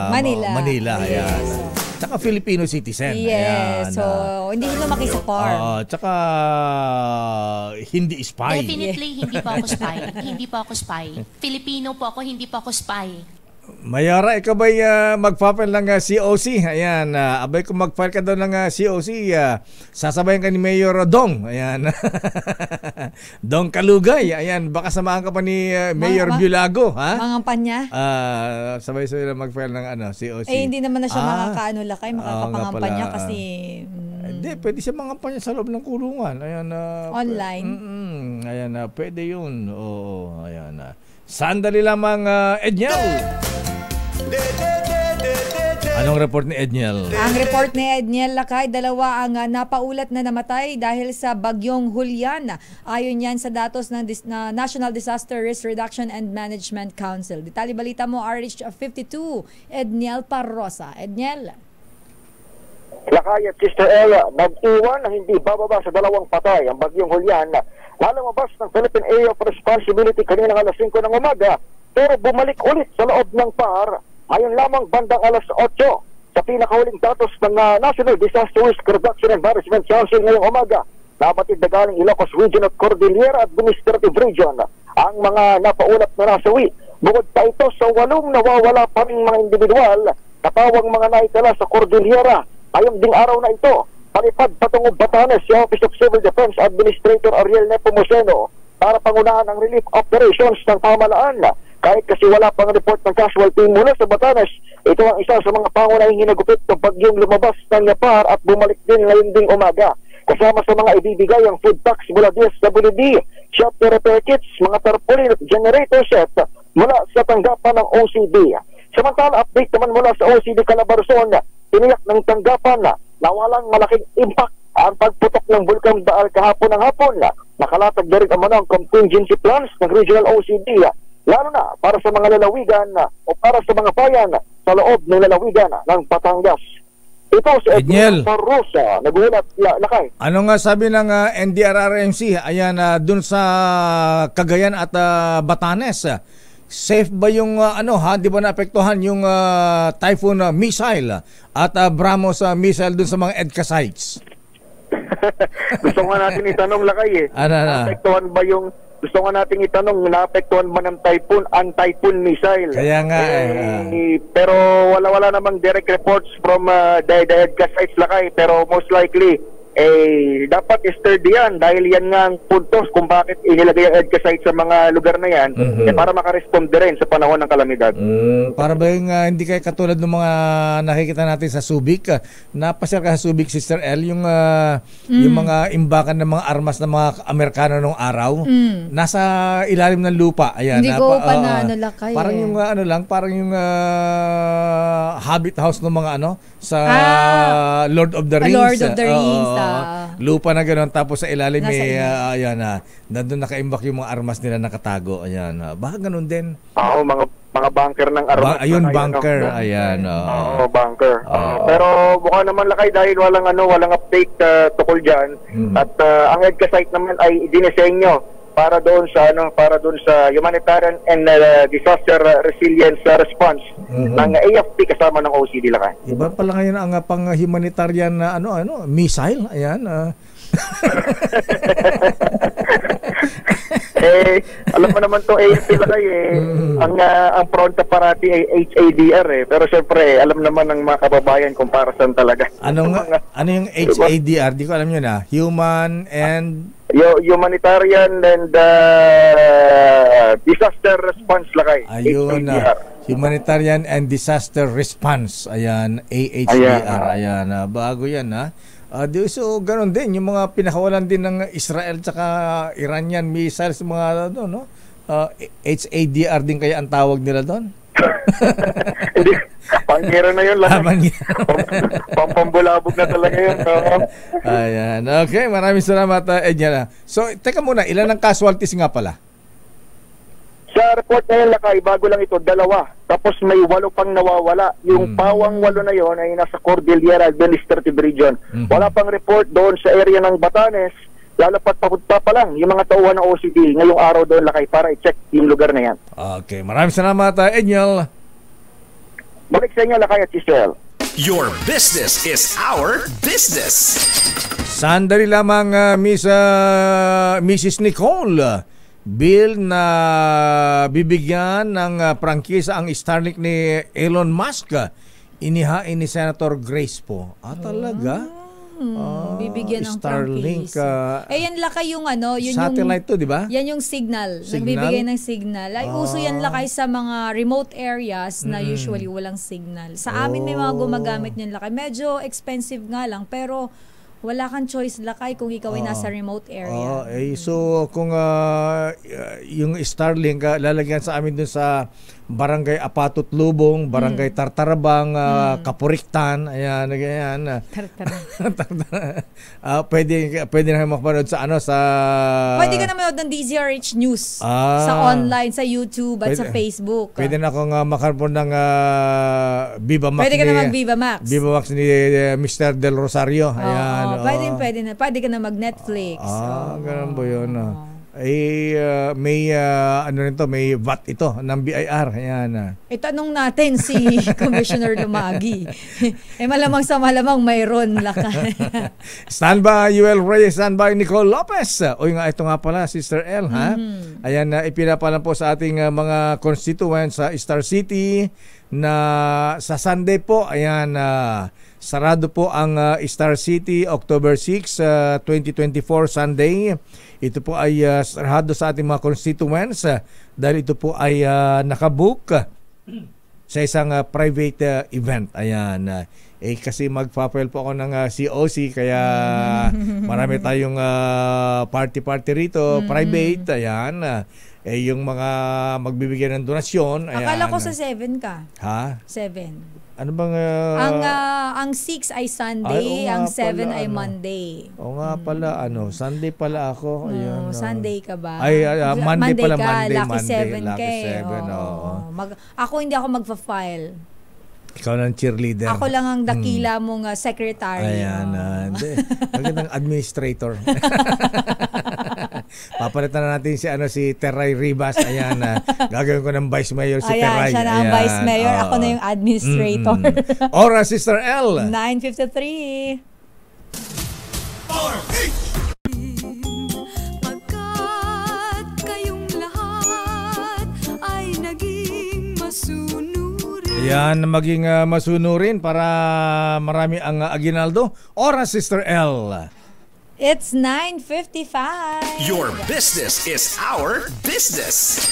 Speaker 9: Manila.
Speaker 2: Ayan. Tsaka Filipino citizen.
Speaker 9: Yes.
Speaker 2: Ayan,
Speaker 9: so, hindi lumaki sa farm.
Speaker 2: Tsaka hindi spy.
Speaker 16: Definitely, hindi po ako spy. Hindi po ako spy. Filipino po ako, hindi po ako spy.
Speaker 2: Mayara, ikaw ba'y mag-file ng COC? Ayan, abay kung mag-file ka daw ng COC, sasabayan ka ni Mayor Dong. Ayan. Dong Kalugay. Ayan, baka samahan ka pa ni Mayor Biolago. Ha?
Speaker 9: Mga panya?
Speaker 2: Sabay-sabay na mag-file ng COC.
Speaker 9: Hindi naman na siya Lakay, makakapangampan niya kasi...
Speaker 2: Hindi, pwede siya mangampan sa loob ng kulungan. Ayan,
Speaker 9: online?
Speaker 2: Ayan, pwede yun. Oo, ayan. Sandali lamang, Edniel. Anong report ni Edniel?
Speaker 9: Ang report ni Edniel, Lakay, 2 ang napaulat na namatay dahil sa bagyong Julian. Ayon yan sa datos ng National Disaster Risk Reduction and Management Council. Detalye balita mo, RH52, Edniel Parrosa. Edniel.
Speaker 3: Lakay at Sister Ella, nag-iwan na hindi bababa sa 2 patay ang bagyong Julian. Lalabas ng Philippine Area of Responsibility kanina alas 5 ng umaga, pero bumalik ulit sa loob ng PAR ngayon lamang bandang alas 8 sa pinakahuling datos ng National Disaster Risk Reduction and Management Council ngayong umaga. Nabatid na galing Ilocos Region at Cordillera Administrative Region ang mga napaulat na nasawi. Bukod pa ito sa 8 nawawala pa rin mga individual na tawang mga naitala sa Cordillera. Ngayong ding araw na ito, palipad patungong Batanes si Office of Civil Defense Administrator Ariel Nepomuceno para pangunahan ang relief operations ng pamahalaan. Kahit kasi wala pang report ng casualty mula sa Batanes, ito ang isa sa mga pangunahing hinagupit ng bagyong lumabas ng Yapar at bumalik din ngayon ding umaga. Kasama sa mga ibibigay ang food packs mula DSWD, shelter repair kits, mga tarpaulin at generator set mula sa tanggapan ng OCD. Samantala, update naman mula sa OCD Calabarzon, tiniyak ng tanggapan na walang malaking impact ang pagputok ng Bulkan Baal kahapon ng hapon. Nakalatag na rin ang contingency plans ng regional OCD, lalo na para sa mga lalawigan o para sa mga bayan sa loob ng lalawigan ng Batangas. Ito si Edniel Parrosa, nagulat, Lakay.
Speaker 2: Ano nga sabi ng NDRRMC, ayan, dun sa Cagayan at Batanes, safe ba yung di ba naapektuhan yung Typhoon missile at BrahMos missile dun sa mga EDCA sites?
Speaker 3: Gusto nga natin itanong, Lakay naapektuhan ba yung gusto nga natin itanong, naapektuhan ba ng typhoon ang Typhoon missile?
Speaker 2: Kaya nga
Speaker 3: pero wala namang direct reports from the EDCA sites, Lakay, pero most likely dapat sturdy yan dahil yan nga ang puntos kung bakit inilagay ang EDCA site sa mga lugar na yan para makaresponde rin sa panahon ng kalamidad.
Speaker 2: Para ba yung hindi kayo katulad ng mga nakikita natin sa Subic, napasyal ka sa Subic, Sister L, yung mga imbakan ng mga armas ng mga Amerikano nung araw, nasa ilalim ng lupa. Ayan,
Speaker 9: hindi ko pa na Lakay.
Speaker 2: Parang yung parang yung habit house ng mga sa Lord of the Rings.
Speaker 9: Lord of the Rings.
Speaker 2: Lupa na gano'n, tapos sa ilalim may nandun nakaimbak yung mga armas nila nakatago. Ayan, baka gano'n din.
Speaker 3: Mga bunker ng armas.
Speaker 2: Ayun, bunker. Ayan.
Speaker 3: Bunker. Pero mukha naman, Lakay, dahil walang update tukol dyan. At ang EDCA site naman ay dinisenyo para doon sa humanitarian and disaster resilience response ng AFP kasama ng OCD Lakay.
Speaker 2: Iba pala ngayon ang pang humanitarian na missile. Ayan.
Speaker 3: Alam mo naman tong AFP Lakay ang pronta parati ay HADR pero syempre alam naman ng mga kababayan kung para saan talaga.
Speaker 2: Ano yung HADR? Di ko alam yun
Speaker 3: Humanitarian and disaster response Lakay.
Speaker 2: Ayun na. Humanitarian and Disaster Response. Ayan, AHDR. Ayan, bago yan so ganoon din yung mga pinakawalan din ng Israel tsaka Iranian missiles, mga HADR din kaya ang tawag nila doon.
Speaker 3: Hindi, pangyero na yun lang. Pampambulabog na talaga yun.
Speaker 2: Ayan, okay, maraming salamat Edna. So teka muna, ilan ang casualties nga pala?
Speaker 3: Sa report ngayon Lakay, bago lang ito, 2. Tapos may 8 pang nawawala. Yung pawang 8 na yon ay nasa Cordillera Administrative Region. Wala pang report doon sa area ng Batanes. Lalapat pa lang yung mga tauhan ng OCD ngayong araw doon Lakay para i-check yung lugar na yan.
Speaker 2: Okay, maraming salamat Edna.
Speaker 3: Balik sa inyo Lakay at Chisel.
Speaker 1: Your business is our business.
Speaker 2: Sandali lamang Mrs. Nicole. Bill na bibigyan ng prangkisa ang Starlink ni Elon Musk. Inihain ni Senator Grace po. Talaga?
Speaker 9: Bibigyan ng
Speaker 2: Starlink.
Speaker 9: Yan Lakay yung yun
Speaker 2: satellite to, di ba?
Speaker 9: Yan yung signal. Nagbibigay ng signal. Ay uso yan Lakay sa mga remote areas na usually walang signal. Sa amin may mga gumagamit niyan Lakay. Medyo expensive nga lang pero wala kang choice Lakay kung ikaw ay nasa remote area.
Speaker 2: So kung yung Starlink lalagyan sa amin dun sa Barangay Apatot Lubong, Barangay Tartarabang, Kapuriktan, ayan. Pwede na mapanood sa sa
Speaker 9: pwede ka na manood ng DZRH News sa online, sa YouTube at sa Facebook.
Speaker 2: Pwede na akong makaroon ng Viva Max.
Speaker 9: Pwede ka na mag-Viva Max.
Speaker 2: Viva Max ni Mr. Del Rosario. Ayan.
Speaker 9: Pwede na. Pwede ka na mag-Netflix.
Speaker 2: Ganun ba yun? May may VAT ito ng BIR. Ayan.
Speaker 9: Itanong natin si Commissioner Lumagi. Malamang sa malamang mayroon Lakay.
Speaker 2: Standby UL Reyes, standby Nicole Lopez. Ito nga pala Sister L, ha? Ayan, ipinapalan po sa ating mga constituents sa Star City na sa Sunday po, ayan, sarado po ang Star City October 6, 2024 Sunday. Ito po ay sarado sa ating mga constituents dahil ito po ay nakabook sa isang private event. Ayan. Kasi magpa-file po ako ng COC kaya marami tayong party rito, private. Ayan. Yung mga magbibigay ng donasyon.
Speaker 9: Akala ko sa 7 ka.
Speaker 2: Ha?
Speaker 9: 7.
Speaker 2: Ano bang
Speaker 9: ang 6 ay Sunday, ang 7 ay Monday.
Speaker 2: Nga pala, Sunday pala ako. Ayun,
Speaker 9: Sunday ka ba?
Speaker 2: Monday pala, Monday.
Speaker 9: Lucky 7 ka. Ako hindi ako magfa-file.
Speaker 2: Ikaw ng cheerleader.
Speaker 9: Ako lang ang dakila mong secretary.
Speaker 2: Ayan, hindi. Magandang administrator. Papalitan na natin si Teray Ribas. Ayan, gagawin ko ng vice mayor si Teray.
Speaker 9: Siya na ang vice mayor. Ako na yung administrator.
Speaker 2: Oras, Sister L.
Speaker 9: 9:53.
Speaker 4: Pagkat kayong lahat ay naging masunurin.
Speaker 2: Yan, maging masunurin para marami ang aginaldo. Oras, Sister L.
Speaker 9: It's 9:55.
Speaker 1: Your business is our business.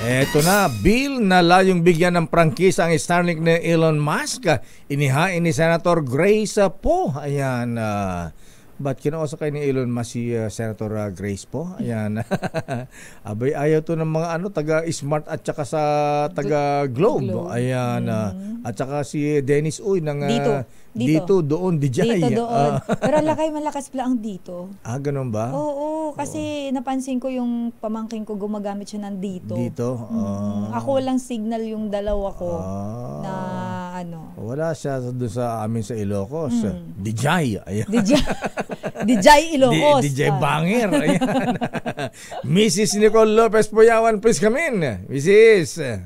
Speaker 2: Eto na, bill na layong bigyan ng prangkisa ang Starlink ni Elon Musk. Inihain ni Senator Grace po. Ayan, ba't kinausap kayo ni Elon Musk si Senator Grace po? Ayan. Abay, ayaw to ng mga taga-smart at saka sa taga-globe. Ayan. At saka si Dennis Uy ng dito doon, DJ.
Speaker 9: Dito doon. Pero Lakay, malakas pala ang dito.
Speaker 2: Ganun ba?
Speaker 9: Oo, kasi napansin ko yung pamangkin ko gumagamit siya ng dito.
Speaker 2: Dito?
Speaker 9: Ako walang signal yung dalawa ko na
Speaker 2: Wala siya doon sa amin sa Ilocos. DJ. Ayan.
Speaker 9: DJ Ilocos.
Speaker 2: DJ Banger. Ayan. Mrs. Nicole Lopez Puyawan, please come in. Mrs.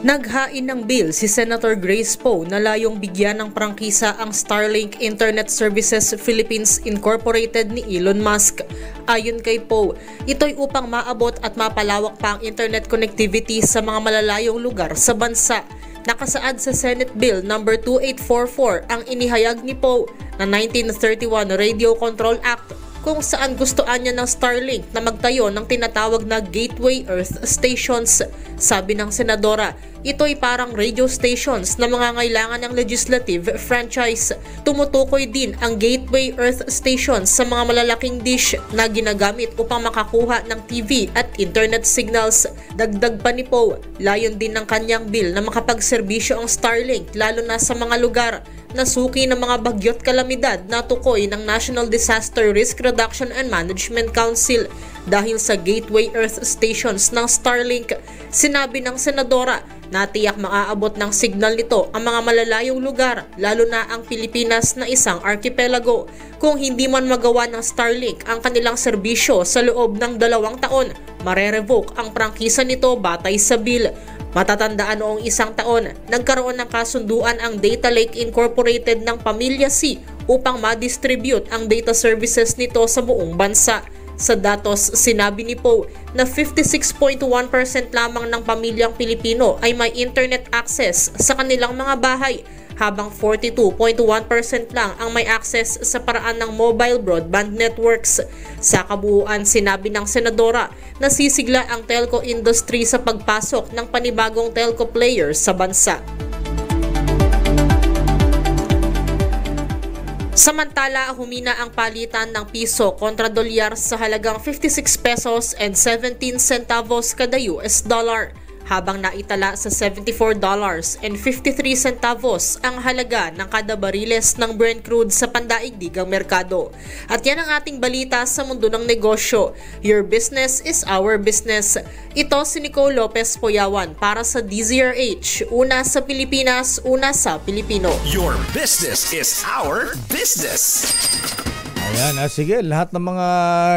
Speaker 5: Naghain ng bill si Senator Grace Poe na layong bigyan ng prangkisa ang Starlink Internet Services Philippines Incorporated ni Elon Musk. Ayon kay Poe, ito'y upang maabot at mapalawak pa ang internet connectivity sa mga malalayong lugar sa bansa. Nakasaad sa Senate Bill No. 2844 ang inihayag ni Poe na 1931 Radio Control Act kung saan gustoan niya ng Starlink na magtayo ng tinatawag na Gateway Earth Stations. Sabi ng senadora, ito'y parang radio stations na mangangailangan ng legislative franchise. Tumutukoy din ang Gateway Earth Stations sa mga malalaking dish na ginagamit upang makakuha ng TV at internet signals. Dagdag pa ni Poe, layon din ng kanyang bill na makapagserbisyo ang Starlink lalo na sa mga lugar na suki ng mga bagyo't kalamidad na tukoy ng National Disaster Risk Reduction and Management Council. Dahil sa Gateway Earth Stations ng Starlink, sinabi ng senadora na tiyak maaabot ng signal nito ang mga malalayong lugar, lalo na ang Pilipinas na isang archipelago. Kung hindi man magawa ng Starlink ang kanilang serbisyo sa loob ng 2 taon, marerevoke ang prangkisa nito batay sa bill. Matatandaan noong 1 taon, nagkaroon ng kasunduan ang Data Lake Incorporated ng Pamilya C upang ma-distribute ang data services nito sa buong bansa. Sa datos, sinabi ni Poe na 56.1% lamang ng pamilyang Pilipino ay may internet access sa kanilang mga bahay, habang 42.1% lang ang may access sa paraan ng mobile broadband networks. Sa kabuuan, sinabi ng senadora na sisigla ang telco industry sa pagpasok ng panibagong telco players sa bansa. Samantala, humina ang palitan ng piso kontra dolyar sa halagang 56 pesos and 17 centavos kada US dollar, habang naitala sa $74.53 ang halaga ng kada bariles ng Brent crude sa pandaigdigang merkado. At yan ang ating balita sa mundo ng negosyo. Your business is our business. Ito si Nicole Lopez Puyawan para sa DZRH. Una sa Pilipinas, una sa Pilipino.
Speaker 1: Your business is our business.
Speaker 2: Ayan, sige, lahat ng mga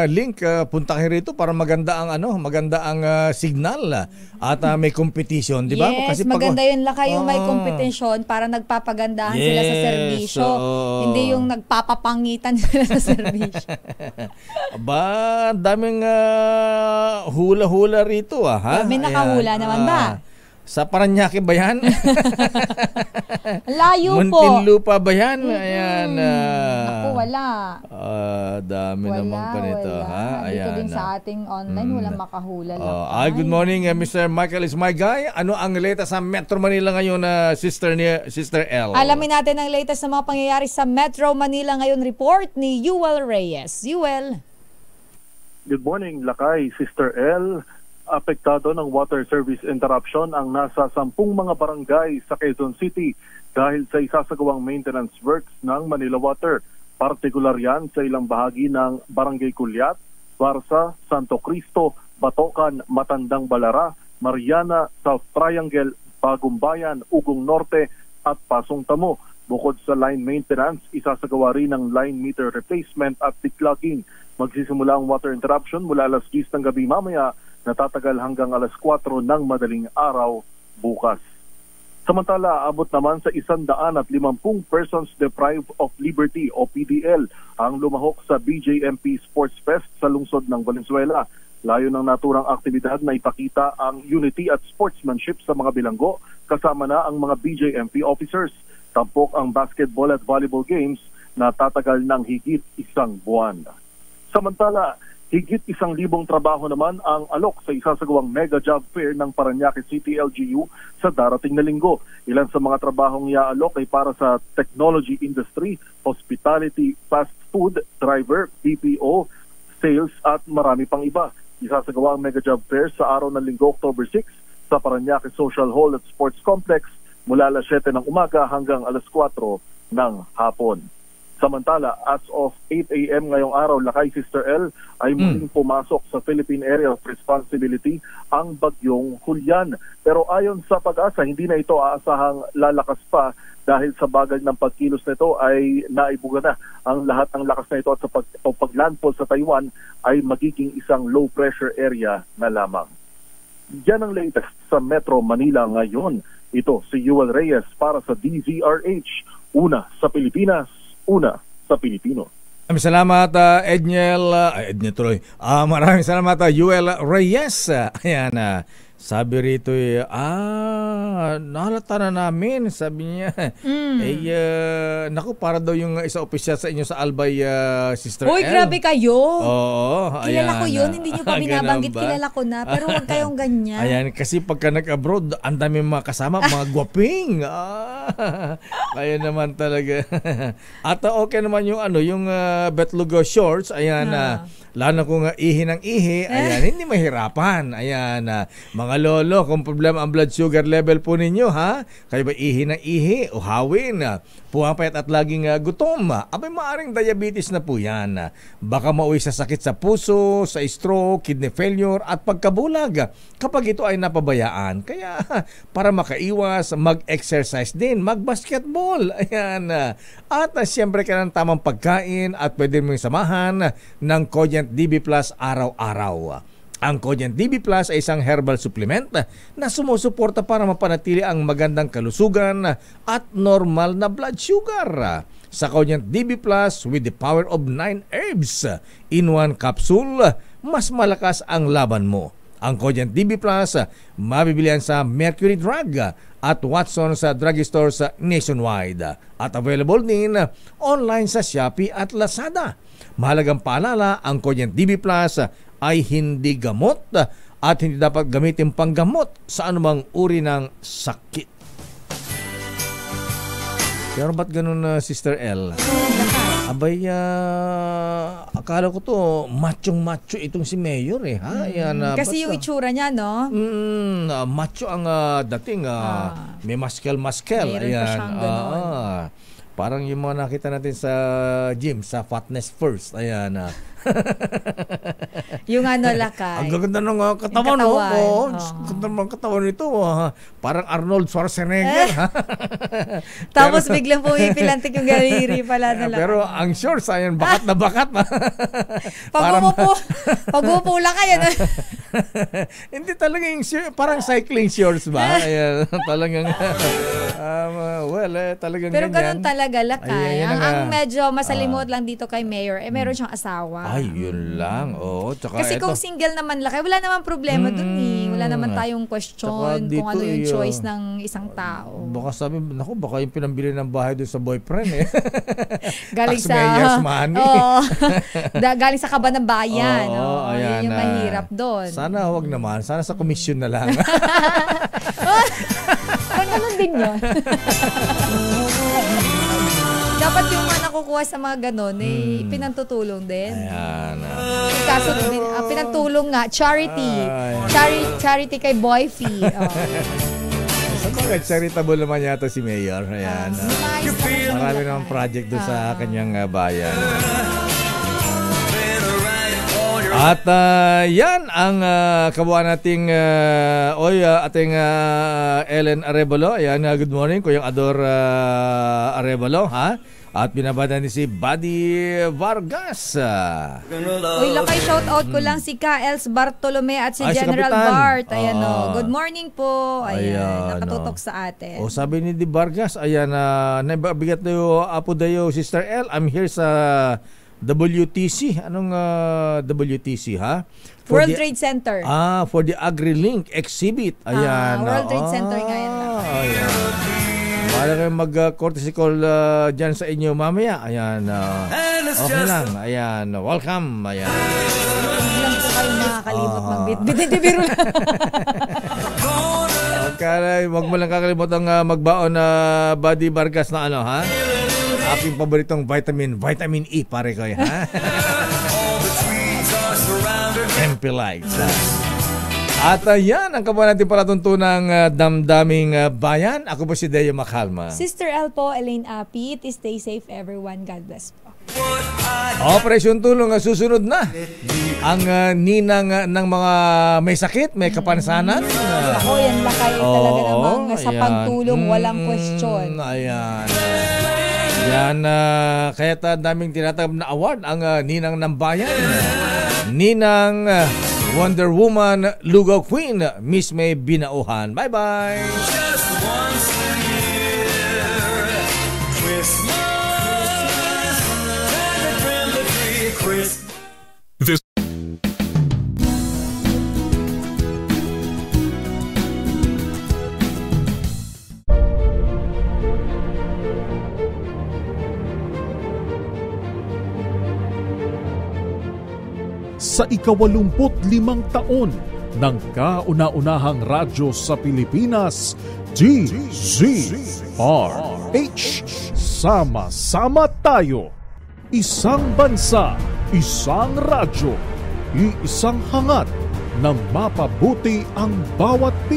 Speaker 2: link puntahin rito para maganda ang signal at may competition, di ba?
Speaker 9: Yes, kasi maganda yun Lakay yung may competition para nagpapagandahan sila sa serbisyo. Hindi yung nagpapapangitan sila sa serbisyo.
Speaker 2: Aba, daming hula-hula rito ha.
Speaker 9: May nakahula naman ba?
Speaker 2: Sa Paranaque ba yan?
Speaker 9: Layo po.
Speaker 2: Muntinlupa ba yan? Ayan.
Speaker 9: Ako, wala.
Speaker 2: Dami naman pa nito. Ha?
Speaker 9: Dito din sa ating online, walang makahula lang.
Speaker 2: Good morning, Mr. Michael is my guy. Ano ang latest sa Metro Manila ngayon, Sister L?
Speaker 9: Alamin natin ang latest sa mga pangyayari sa Metro Manila ngayon. Report ni Yuel Reyes. Yuel.
Speaker 6: Good morning, Lakay, Sister L. Apektado ng water service interruption ang nasa 10 mga barangay sa Quezon City dahil sa isasagawang maintenance works ng Manila Water. Partikular yan sa ilang bahagi ng Barangay Culiat, Barsa, Santo Cristo, Batocan, Matandang Balara, Mariana, South Triangle, Bagong Bayan, Ugong Norte at Pasong Tamo. Bukod sa line maintenance, isasagawa rin ng line meter replacement at declogging. Magsisimula ang water interruption mula alas 10 ng gabi mamaya, natatagal hanggang alas 4 ng madaling araw bukas. Samantala, abot naman sa 150 persons deprived of liberty o PDL ang lumahok sa BJMP Sports Fest sa lungsod ng Valenzuela. Layo ng naturang aktibidad na ipakita ang unity at sportsmanship sa mga bilanggo kasama na ang mga BJMP officers. Tampok ang basketball at volleyball games na tatagal ng higit 1 buwan. Samantala, higit 1,000 trabaho naman ang alok sa isasagawang mega job fair ng Paranaque City LGU sa darating na linggo. Ilan sa mga trabahong iaalok ay para sa technology industry, hospitality, fast food, driver, BPO, sales at marami pang iba. Isasagawa ang mega job fair sa araw ng linggo, October 6 sa Paranaque Social Hall at Sports Complex mula alas 7 ng umaga hanggang alas 4 ng hapon. Samantala, as of 8 a.m. ngayong araw, Lakay, Sister L, ay muling pumasok sa Philippine Area of Responsibility ang bagyong Julian. Pero ayon sa Pag-asa, hindi na ito aasahang lalakas pa dahil sa bagal ng pagkilos nito ay naibuga na ang lahat ng lakas na ito at sa paglandfall sa Taiwan ay magiging isang low pressure area na lamang. Yan ang latest sa Metro Manila ngayon. Ito si Yuel Reyes para sa DZRH, una sa Pilipinas, una sa Pilipino.
Speaker 2: Maraming salamat, Edniel Troy. Maraming salamat, Yuel Reyes. Ayan, sabi rito, nahalata na namin, sabi niya. Naku, para daw yung isa opisyal sa inyo sa Albay, Sister
Speaker 9: Uy,
Speaker 2: L.
Speaker 9: grabe kayo.
Speaker 2: Oo,
Speaker 9: kilala
Speaker 2: ayan.
Speaker 9: ko yun, hindi nyo pa binabanggit, kilala ko na. Pero huwag kayong ganyan.
Speaker 2: Ayan, kasi pagka nag-abroad, ang dami mga kasama, mga gwaping. Kaya naman talaga. At okay naman yung yung Betlugo Shorts, ayan, lalo kung ihi ng ihi, ayan, hindi mahirapan. Ayan, mga lolo, kung problema ang blood sugar level po ninyo, ha? Kayo ba ihi ng ihi, uhawin, pumapayat at laging gutom, abay maaring diabetes na po yan. Baka mauwi sa sakit sa puso, sa stroke, kidney failure at pagkabulag kapag ito ay napabayaan. Kaya para makaiwas, mag-exercise din, mag-basketball. Ayan. At siyempre ka ng tamang pagkain at pwede mong samahan ng Cogent DB Plus araw-araw. Ang Cogent DB Plus ay isang herbal supplement na sumusuporta para mapanatili ang magandang kalusugan at normal na blood sugar. Sa Cogent DB Plus with the power of 9 herbs in one capsule, mas malakas ang laban mo. Ang Cogent DB Plus, mabibilihan sa Mercury Drug at Watson's drugstores nationwide. At available din online sa Shopee at Lazada. Mahalagang paalala, ang Cogent DB Plus ay hindi gamot at hindi dapat gamitin panggamot sa anumang uri ng sakit. Pero ba't ganun, Sister L? Abay, akala ko to, machong-macho itong si Mayor eh. Ha? Yan,
Speaker 9: kasi yung itsura niya, no?
Speaker 2: Macho ang dating. May maskel-maskel.
Speaker 9: Mayroon pa siyang ganon.
Speaker 2: Parang yung mga nakita natin sa gym, sa Fatness First. Ayan.
Speaker 9: Yung Lakay.
Speaker 2: Ang gaganda ng katawan, no? Ganda ng katawan nito. Parang Arnold Schwarzenegger.
Speaker 9: Tapos biglang pumipilantik yung galiri pala na Lakay.
Speaker 2: Pero ang shorts, ayan, bakat na bakat.
Speaker 9: Pag umupo Lakay, ano?
Speaker 2: Hindi talaga yung parang cycling shorts ba? Ayan, talagang, talagang
Speaker 9: pero
Speaker 2: ganyan.
Speaker 9: Pero ganun talaga, Lakay. Ang medyo masalimot lang dito kay Mayor, meron siyang asawa.
Speaker 2: Ay, yun lang. Tsaka
Speaker 9: kasi kung single naman Lakay, wala naman problema dun eh. Wala naman tayong question kung ano yung choice ng isang tao.
Speaker 2: Baka sabi, baka yung pinambili ng bahay dun sa boyfriend eh.
Speaker 9: Galing sa
Speaker 2: Taxpayers money.
Speaker 9: Galing sa kaba ng bayan.
Speaker 2: Ayan,
Speaker 9: yun yung mahirap doon.
Speaker 2: Sana huwag naman. Sana sa komisyon na lang.
Speaker 9: Ganun din yun. Dapat yung mga nakukuha sa mga ganon, pinantutulong din.
Speaker 2: Ayan.
Speaker 9: Kaso pinantulong nga, charity. Charity kay Boyfie.
Speaker 2: Sa mga charitable naman yata si Mayor. Ayan. Marami naman project doon sa kanyang bayan. At yan ang kabuuan nating ating Ellen Arevalo. Ayan, good morning Kuyang Ador Arevalo, ha? At binabada ni si Buddy Vargas.
Speaker 9: Uy, Lakay, shout out ko lang si K.Els Bartolome at si General
Speaker 2: si
Speaker 9: Bart. Ayan good morning po. Ayan, nakatutok sa atin.
Speaker 2: Sabi ni Di Vargas, ayan, nabigat na yung apo dayo, Sister L. I'm here sa WTC. Anong WTC, ha?
Speaker 9: World Trade Center.
Speaker 2: For the AgriLink exhibit. Ayan.
Speaker 9: World Trade Center ngayon.
Speaker 2: Ayan. Para kayo mag-courtesy call dyan sa inyo mamaya. Ayan. Okay lang. Ayan. Welcome. Ayan.
Speaker 9: Hindi lang po kayo nakakalimot magbit-bit. Hindi biro lang.
Speaker 2: Huwag mo lang kakalimot ang magbaon na Buddy Vargas na ano, ha? Aking paboritong vitamin E, pare ko, ha? MP Lights. At yan ang kabuuan natin palatuntunang damdaming bayan. Ako po si Deo Macalma.
Speaker 9: Sister L po, Elaine Apit. Stay safe everyone. God bless po.
Speaker 2: Operasyon Tulong susunod na. Ang ninang ng mga may sakit, may kapansanan.
Speaker 9: Ako yan lakay talaga namang sa pagtulong walang question.
Speaker 2: Ayan. Yan, kaya daming tinatanggap na award ang ninang ng bayan. Ninang Wonder Woman, Lugaw Queen, Miss May Binauhan. Bye-bye!
Speaker 23: Just once a year, Christmas, and trim the tree, Christmas.
Speaker 21: This
Speaker 7: sa ika-85 taon ng kauna-unahang radyo sa Pilipinas, DZRH. Sama-sama tayo. Isang bansa, isang radyo, iisang hangat na mapabuti ang bawat Pilipino.